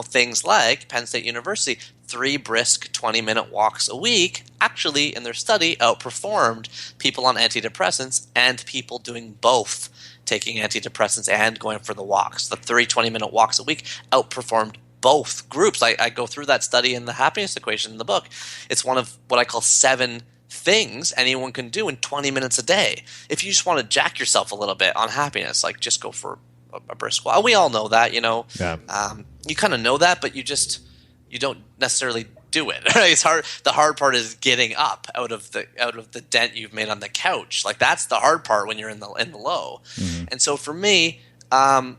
things like Penn State University, 3 brisk 20-minute walks a week actually in their study outperformed people on antidepressants and people doing both. Taking antidepressants and going for the walks. The 3 20-minute walks a week outperformed both groups. I go through that study in the happiness equation in the book. It's one of what I call 7 things anyone can do in 20 minutes a day. If you just want to jack yourself a little bit on happiness, like just go for a brisk walk. We all know that, Yeah. You kind of know that, but you don't necessarily do it. Right? It's hard. The hard part is getting up out of the dent you've made on the couch. Like that's the hard part when you're in the low. Mm-hmm. And so for me, I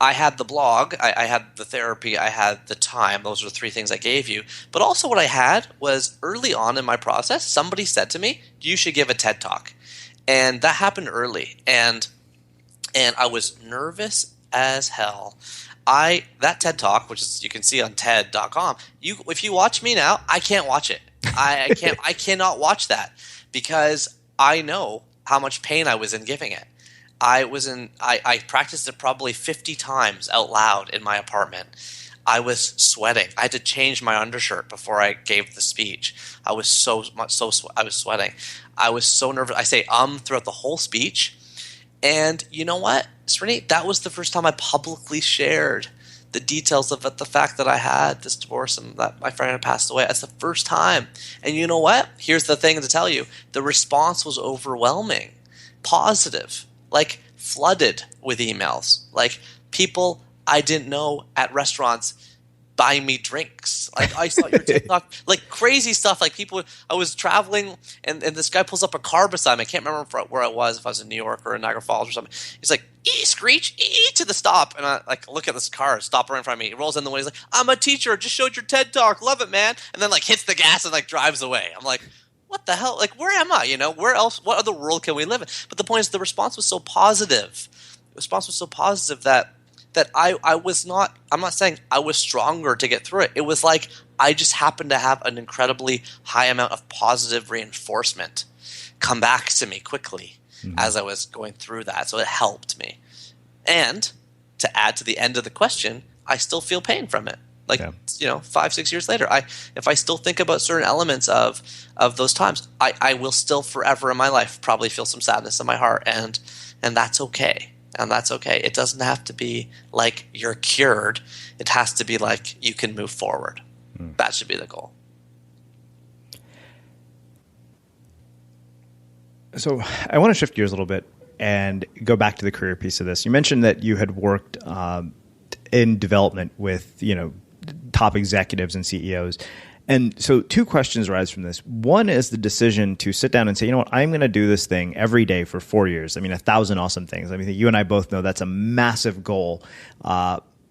had the blog, I had the therapy, I had the time. Those are the 3 things I gave you. But also what I had was early on in my process, somebody said to me, "You should give a TED Talk," and that happened early. And I was nervous as hell. That TED Talk, which is you can see on TED.com. If you watch me now, I can't watch it. I can't. I cannot watch that because I know how much pain I was in giving it. I practiced it probably 50 times out loud in my apartment. I was sweating. I had to change my undershirt before I gave the speech. I was I was sweating. I was so nervous. I say throughout the whole speech. And you know what, Srini? That was the first time I publicly shared the details of it, the fact that I had this divorce and that my friend had passed away. That's the first time. And you know what? Here's the thing to tell you. The response was overwhelming, positive, like flooded with emails. Like people I didn't know at restaurants buying me drinks. Like, I saw your TikTok, like crazy stuff. Like people, I was traveling and this guy pulls up a car beside me. I can't remember where I was, if I was in New York or in Niagara Falls or something. He's like, screech, to the stop. And I like look at this car, stop right in front of me. He rolls in the window. He's like, I'm a teacher. Just showed your TED Talk. Love it, man. And then like hits the gas and like drives away. I'm like, what the hell? Like, where am I? You know, where else? What other world can we live in? But the point is, the response was so positive. The response was so positive that I was not – I'm not saying I was stronger to get through it. It was like I just happened to have an incredibly high amount of positive reinforcement come back to me quickly as I was going through that. So it helped me. And to add to the end of the question, I still feel pain from it. Like, 5-6 years later, if I still think about certain elements of those times, I will still forever in my life probably feel some sadness in my heart, and that's okay. And that's okay. It doesn't have to be like you're cured. It has to be like you can move forward. That should be the goal. So I want to shift gears a little bit and go back to the career piece of this. You mentioned that you had worked in development with, top executives and CEOs. And so two questions arise from this. One is the decision to sit down and say, you know what, I'm going to do this thing every day for 4 years. I mean, 1,000 awesome things. I mean, you and I both know that's a massive goal,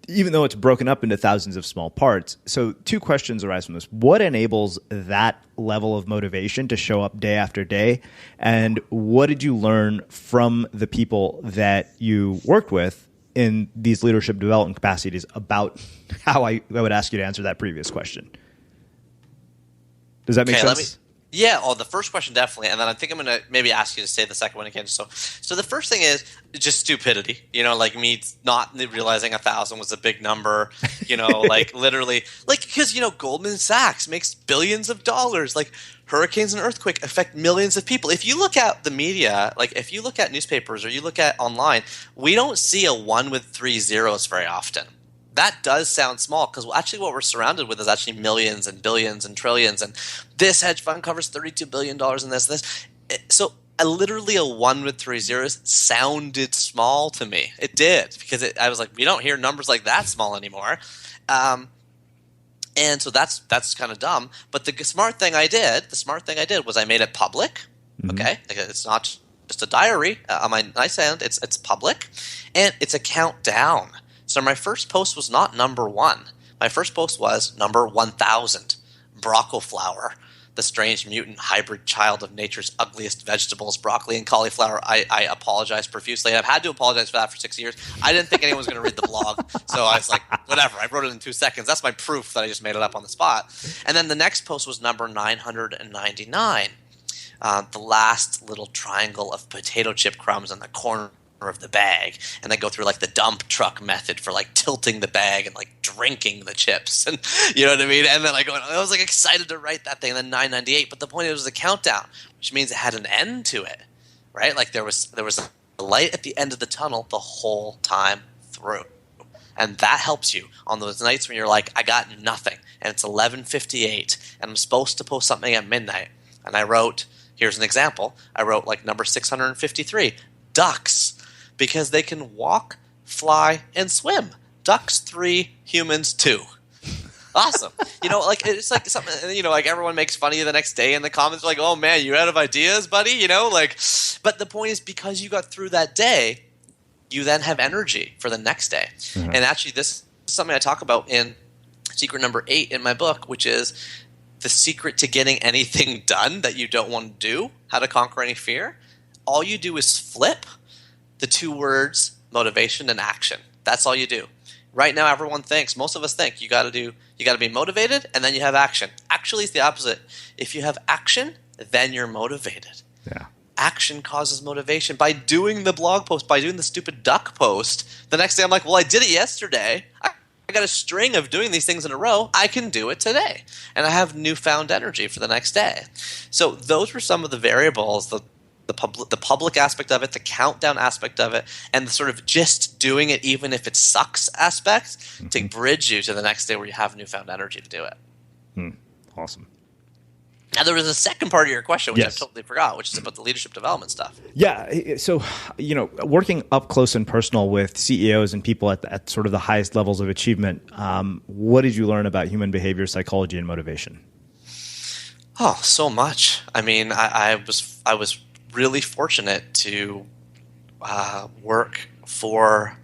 even though it's broken up into thousands of small parts. So two questions arise from this. What enables that level of motivation to show up day after day? And what did you learn from the people that you worked with in these leadership development capacities about how I would ask you to answer that previous question? Does that make sense? The first question definitely, and then I think I'm going to maybe ask you to say the second one again. So the first thing is just stupidity. Like me not realizing 1,000 was a big number. Like literally, like because Goldman Sachs makes billions of dollars. Like hurricanes and earthquake affect millions of people. If you look at the media, like if you look at newspapers or you look at online, we don't see a 1 with 3 zeros very often. That does sound small because actually what we're surrounded with is actually millions and billions and trillions. And this hedge fund covers $32 billion in this. So literally a 1 with 3 zeros sounded small to me. It did because I was like, we don't hear numbers like that small anymore. And so that's kind of dumb. But the smart thing I did was I made it public. Okay, it's not just a diary on my nightstand. It's public, and it's a countdown. So my first post was not number 1. My first post was number 1,000. Broccoli, the strange mutant hybrid child of nature's ugliest vegetables, broccoli and cauliflower. I apologize profusely. I've had to apologize for that for 6 years. I didn't think anyone was going to read the blog, so I was like, whatever. I wrote it in 2 seconds. That's my proof that I just made it up on the spot. And then the next post was number 999. The last little triangle of potato chip crumbs in the corner of the bag, and they go through like the dump truck method for like tilting the bag and like drinking the chips, and you know what I mean. And then I was like excited to write that thing. And then 998, but the point is it was a countdown, which means it had an end to it, right? Like there was a light at the end of the tunnel the whole time through, and that helps you on those nights when you're like, I got nothing, and it's 11:58, and I'm supposed to post something at midnight, and I wrote. Here's an example. I wrote like number 653, ducks. Because they can walk, fly, and swim. Ducks 3, humans 2. Awesome. It's like something, like everyone makes fun of you the next day in the comments. Like, oh man, you're out of ideas, buddy. But the point is because you got through that day, you then have energy for the next day. Mm-hmm. And actually this is something I talk about in secret number 8 in my book, which is the secret to getting anything done that you don't want to do, how to conquer any fear. All you do is flip the 2 words motivation and action. That's all you do. Right now, most of us think you got to be motivated and then you have action. Actually, it's the opposite. If you have action, then you're motivated. Yeah. Action causes motivation. By doing the blog post, by doing the stupid duck post, the next day I'm like, well, I did it yesterday. I got a string of doing these things in a row, I can do it today. And I have newfound energy for the next day. So those were some of the variables, the public aspect of it, the countdown aspect of it, and the sort of just doing it even if it sucks aspect to bridge you to the next day where you have newfound energy to do it. Awesome. Now, there was a second part of your question, which I totally forgot, which is about the leadership development stuff. Yeah. So, working up close and personal with CEOs and people at sort of the highest levels of achievement, what did you learn about human behavior, psychology, and motivation? Oh, so much. I mean, I was really fortunate to work for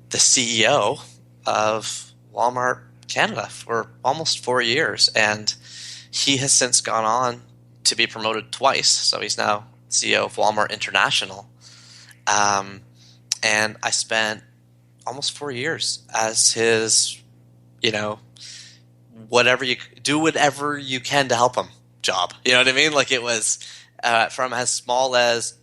the CEO of Walmart Canada for almost 4 years, and he has since gone on to be promoted twice. So he's now CEO of Walmart International. And I spent almost 4 years as his, whatever you can to help him job. You know what I mean? Like, it was from as small as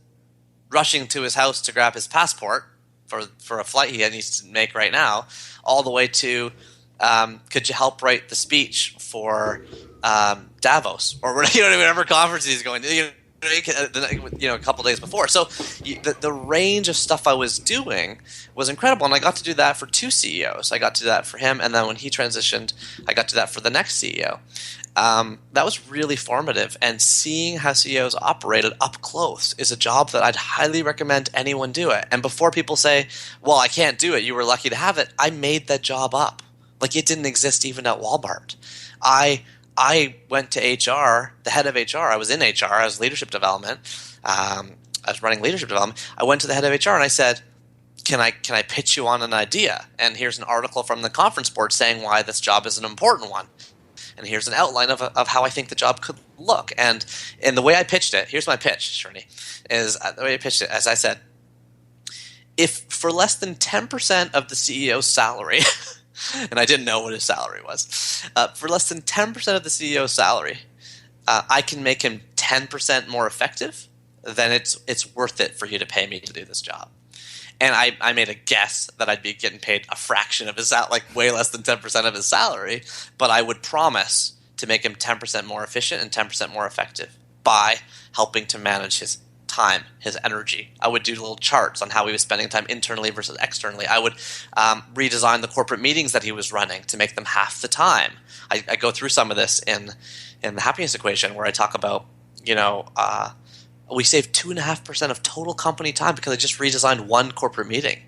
rushing to his house to grab his passport for a flight he needs to make right now, all the way to could you help write the speech for Davos or whatever conference he's going to, a couple days before. So the range of stuff I was doing was incredible, and I got to do that for 2 CEOs. I got to do that for him, and then when he transitioned, I got to do that for the next CEO. That was really formative, and seeing how CEOs operated up close is a job that I'd highly recommend anyone do it. And before people say, well, I can't do it, you were lucky to have it, I made that job up. Like, it didn't exist even at Walmart. I went to HR, the head of HR. I was in HR. I was leadership development. I was running leadership development. I went to the head of HR and I said, can I pitch you on an idea? And here's an article from the conference board saying why this job is an important one. And here's an outline of how I think the job could look. And the way I pitched it, here's my pitch, Sherny, is the way I pitched it, as I said, if for less than 10% of the CEO's salary – and I didn't know what his salary was. For less than 10% of the CEO's salary, I can make him 10% more effective, then it's worth it for you to pay me to do this job. And I made a guess that I'd be getting paid a fraction of his salary, like way less than 10% of his salary, but I would promise to make him 10% more efficient and 10% more effective by helping to manage his time, his energy. I would do little charts on how he was spending time internally versus externally. I would redesign the corporate meetings that he was running to make them half the time. I go through some of this in the happiness equation where I talk about, we saved 2.5% of total company time because I just redesigned one corporate meeting,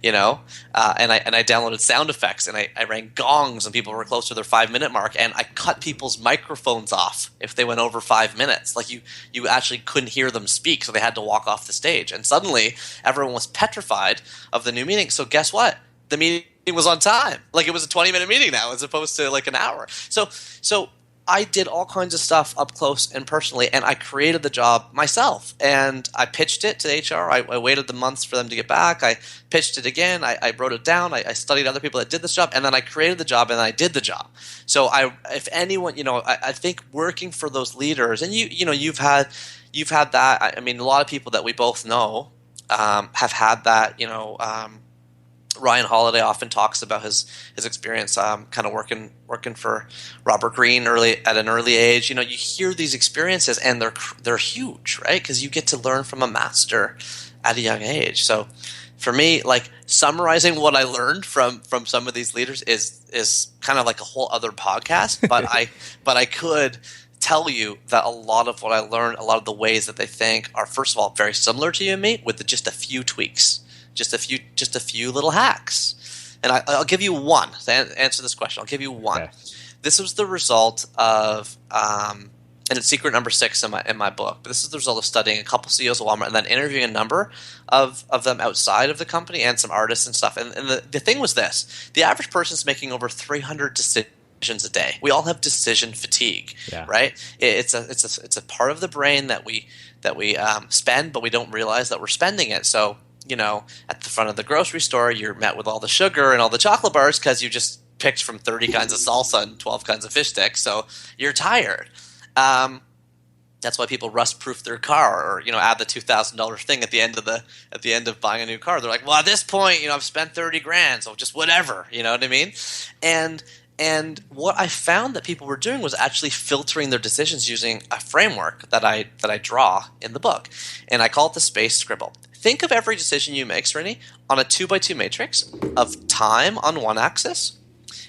and I downloaded sound effects and I rang gongs when people were close to their 5-minute mark, and I cut people's microphones off if they went over 5 minutes. Like, you actually couldn't hear them speak, so they had to walk off the stage. And suddenly everyone was petrified of the new meeting. So guess what? The meeting was on time. Like, it was a 20-minute meeting now as opposed to like an hour. So I did all kinds of stuff up close and personally, and I created the job myself. And I pitched it to HR. I waited the months for them to get back. I pitched it again. I wrote it down. I studied other people that did this job, and then I created the job, and I did the job. So if anyone, I think working for those leaders, and you've had that. I mean, a lot of people that we both know have had that. Ryan Holiday often talks about his experience kind of working for Robert Greene at an early age. You hear these experiences and they're huge, right? Because you get to learn from a master at a young age. So for me, like, summarizing what I learned from some of these leaders is kind of like a whole other podcast. But I could tell you that a lot of what I learned, a lot of the ways that they think are, first of all, very similar to you and me, with just a few tweaks. Just a few little hacks. And I'll give you one to answer this question. I'll give you one. Okay. This was the result of, and it's secret number 6 in my book, but this is the result of studying a couple CEOs of Walmart and then interviewing a number of them outside of the company and some artists and stuff. And the thing was this: the average person's making over 300 decisions a day. We all have decision fatigue, right? It's a part of the brain that we spend, but we don't realize that we're spending it. So, at the front of the grocery store, you're met with all the sugar and all the chocolate bars because you just picked from 30 kinds of salsa and 12 kinds of fish sticks, so you're tired. That's why people rust-proof their car, or add the $2,000 thing at the end of buying a new car. They're like, well, at this point, I've spent 30 grand, so just whatever. You know what I mean? And what I found that people were doing was actually filtering their decisions using a framework that I draw in the book, and I call it the space scribble. Think of every decision you make, Srini, on a 2x2 matrix of time on one axis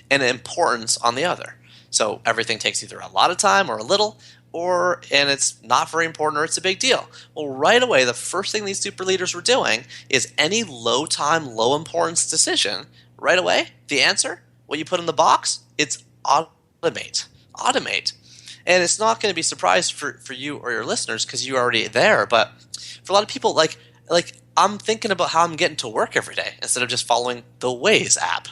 and importance on the other. So everything takes either a lot of time or a little, and it's not very important or it's a big deal. Well, right away, the first thing these super leaders were doing is any low time, low importance decision, right away, the answer, what you put in the box, it's automate. Automate. And it's not going to be a surprise for you or your listeners because you're already there. But for a lot of people, like I'm thinking about how I'm getting to work every day instead of just following the Waze app.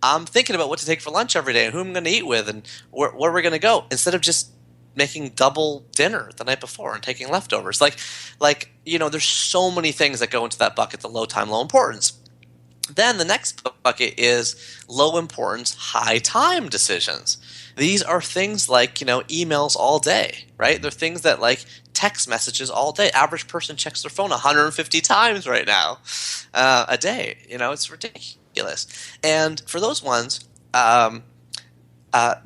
I'm thinking about what to take for lunch every day and who I'm going to eat with and where we're going to go instead of just making double dinner the night before and taking leftovers. There's so many things that go into that bucket, the low time, low importance. Then the next bucket is low importance, high time decisions. These are things like, emails all day, right? They're things that text messages all day. Average person checks their phone 150 times right now a day. It's ridiculous. And for those ones,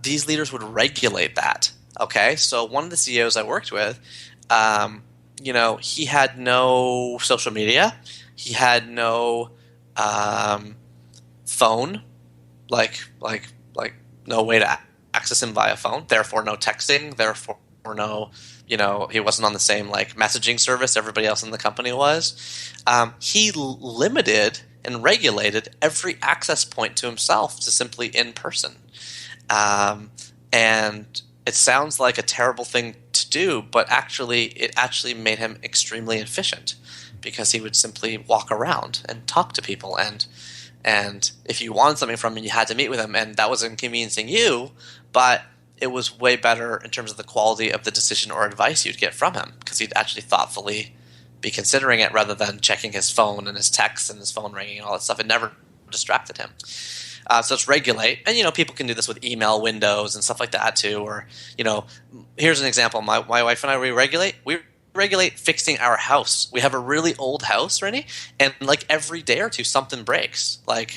these leaders would regulate that. Okay, so one of the CEOs I worked with, he had no social media. He had no phone, like no way to access him via phone. Therefore, no texting. Therefore, no, he wasn't on the same messaging service everybody else in the company was. He limited and regulated every access point to himself to simply in person, and it sounds like a terrible thing to do, but it actually made him extremely efficient because he would simply walk around and talk to people. And if you wanted something from him, you had to meet with him, and that was inconveniencing you, but it was way better in terms of the quality of the decision or advice you'd get from him because he'd actually thoughtfully be considering it rather than checking his phone and his texts and his phone ringing and all that stuff. It never distracted him. So it's regulate. And, people can do this with email windows and stuff like that too. Or, here's an example. My wife and I, we regulate fixing our house. We have a really old house, Rennie, and every day or two something breaks. Not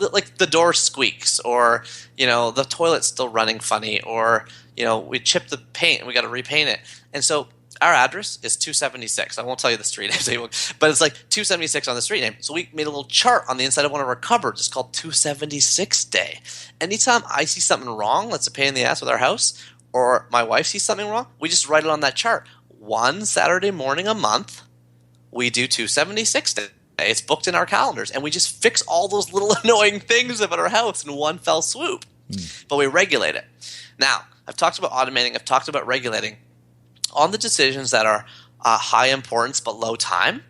the door squeaks or, the toilet's still running funny or, we chipped the paint and we got to repaint it. And so our address is 276. I won't tell you the street name, but it's 276 on the street name. So we made a little chart on the inside of one of our cupboards. It's called 276 Day. Anytime I see something wrong, that's a pain in the ass with our house, or my wife sees something wrong, we just write it on that chart. One Saturday morning a month, we do 276 Day. It's booked in our calendars, and we just fix all those little annoying things about our house in one fell swoop. But we regulate it. Now, I've talked about automating. I've talked about regulating. On the decisions that are high importance but low time,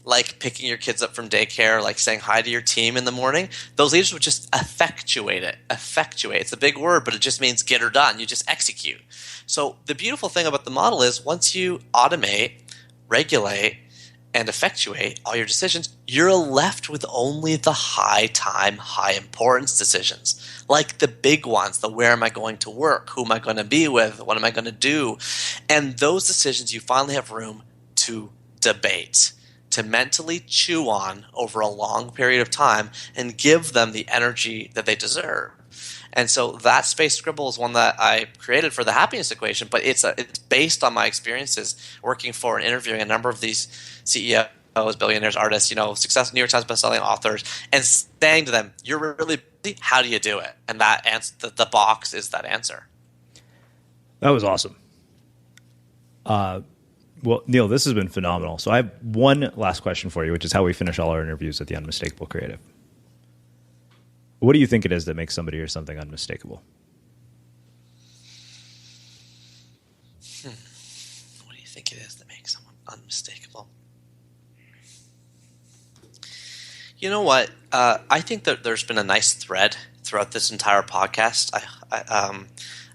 like picking your kids up from daycare, like saying hi to your team in the morning, those leaders would just effectuate it. Effectuate. It's a big word, but it just means get her done. You just execute. So the beautiful thing about the model is once you automate, regulate, and effectuate all your decisions, you're left with only the high time, high importance decisions. Like the big ones, the where am I going to work, who am I going to be with, what am I going to do? And those decisions you finally have room to debate, to mentally chew on over a long period of time and give them the energy that they deserve. And so that space scribble is one that I created for the happiness equation, but it's based on my experiences working for and interviewing a number of these CEOs, billionaires, artists, successful New York Times bestselling authors, and saying to them, "You're really busy. How do you do it?" And that answer, the box is that answer. That was awesome. Well, Neil, this has been phenomenal. So I have one last question for you, which is how we finish all our interviews at the Unmistakable Creative. What do you think it is that makes somebody or something unmistakable? What do you think it is that makes someone unmistakable? You know what? I think that there's been a nice thread throughout this entire podcast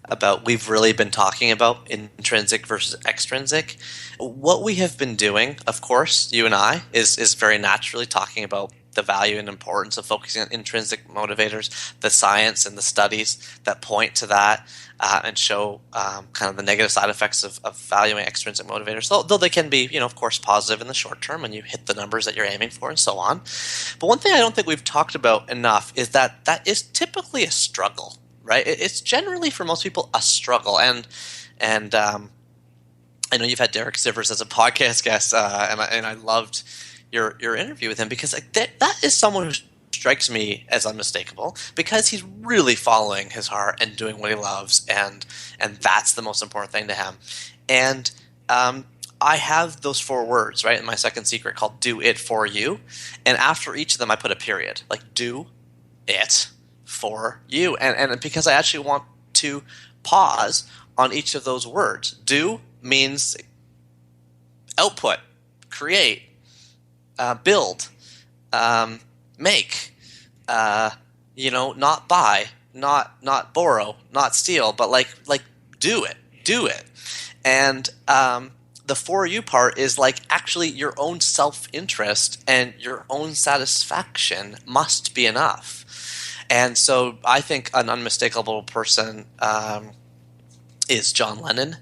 about we've really been talking about intrinsic versus extrinsic. What we have been doing, of course, you and I, is very naturally talking about the value and importance of focusing on intrinsic motivators, the science and the studies that point to that, and show kind of the negative side effects of valuing extrinsic motivators, though they can be, of course, positive in the short term when you hit the numbers that you're aiming for and so on. But one thing I don't think we've talked about enough is that is typically a struggle, right? It's generally, for most people, a struggle. And I know you've had Derek Sivers as a podcast guest, and I loved your interview with him, because that is someone who strikes me as unmistakable, because he's really following his heart and doing what he loves, and that's the most important thing to him. And I have those 4 words, right, in my second secret called "Do It For You," and after each of them I put a period, like "Do it for you," and because I actually want to pause on each of those words. Do means output, create, build, make, not buy, not borrow, not steal, but like do it. And the for you part is like actually your own self-interest and your own satisfaction must be enough. And so I think an unmistakable person is John Lennon.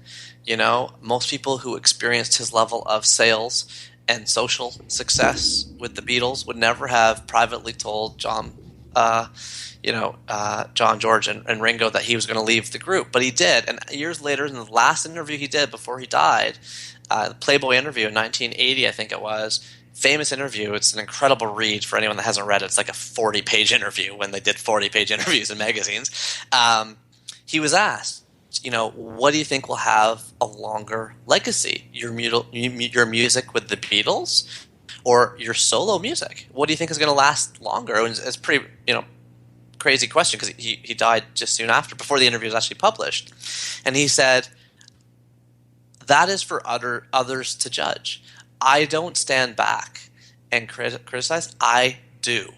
Most people who experienced his level of sales and social success with the Beatles would never have privately told John, George and Ringo that he was going to leave the group, but he did. And years later, in the last interview he did before he died, the Playboy interview in 1980, I think it was, famous interview. It's an incredible read for anyone that hasn't read it. It's like a 40-page interview when they did 40-page interviews in magazines. He was asked, what do you think will have a longer legacy? Your music with the Beatles or your solo music? What do you think is going to last longer? And it's pretty, crazy question, because he died just soon after, before the interview was actually published. And he said, that is for others to judge. I don't stand back and criticize. I do.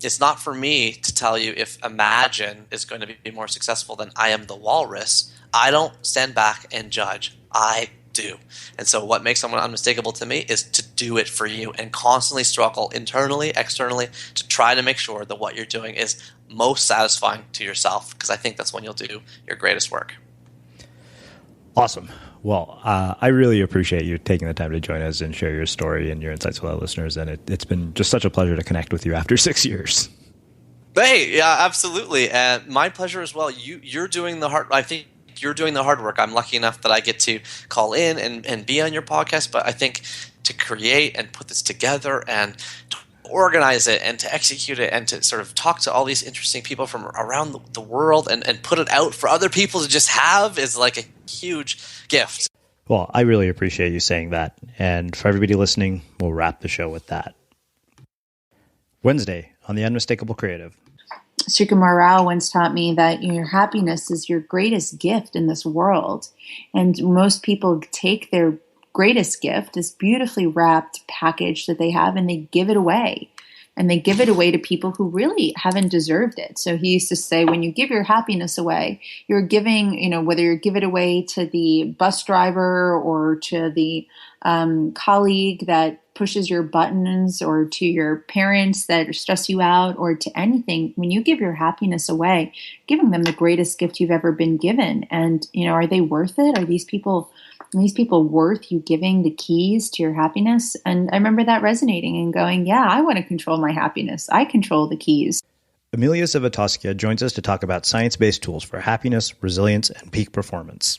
It's not for me to tell you if Imagine is going to be more successful than I Am the Walrus. I don't stand back and judge. I do. And so what makes someone unmistakable to me is to do it for you and constantly struggle internally, externally, to try to make sure that what you're doing is most satisfying to yourself, because I think that's when you'll do your greatest work. Awesome. Well, I really appreciate you taking the time to join us and share your story and your insights with our listeners. And it's been just such a pleasure to connect with you after 6 years. Hey, yeah, absolutely. And my pleasure as well. You're doing the hard, I think you're doing the hard work. I'm lucky enough that I get to call in and be on your podcast. But I think to create and put this together and to organize it and to execute it and to sort of talk to all these interesting people from around the world and put it out for other people to just have is like a huge gift. Well, I really appreciate you saying that. And for everybody listening, we'll wrap the show with that. Wednesday on The Unmistakable Creative. Srika Morale once taught me that your happiness is your greatest gift in this world. And most people take their greatest gift, this beautifully wrapped package that they have, and they give it away. And they give it away to people who really haven't deserved it. So he used to say, when you give your happiness away, you're giving, whether you give it away to the bus driver or to the colleague that pushes your buttons, or to your parents that stress you out, or to anything, when you give your happiness away, giving them the greatest gift you've ever been given. And, are they worth it? Are these people worth you giving the keys to your happiness? And I remember that resonating and going, yeah, I want to control my happiness. I control the keys. Emilia Zavotoskia joins us to talk about science-based tools for happiness, resilience, and peak performance.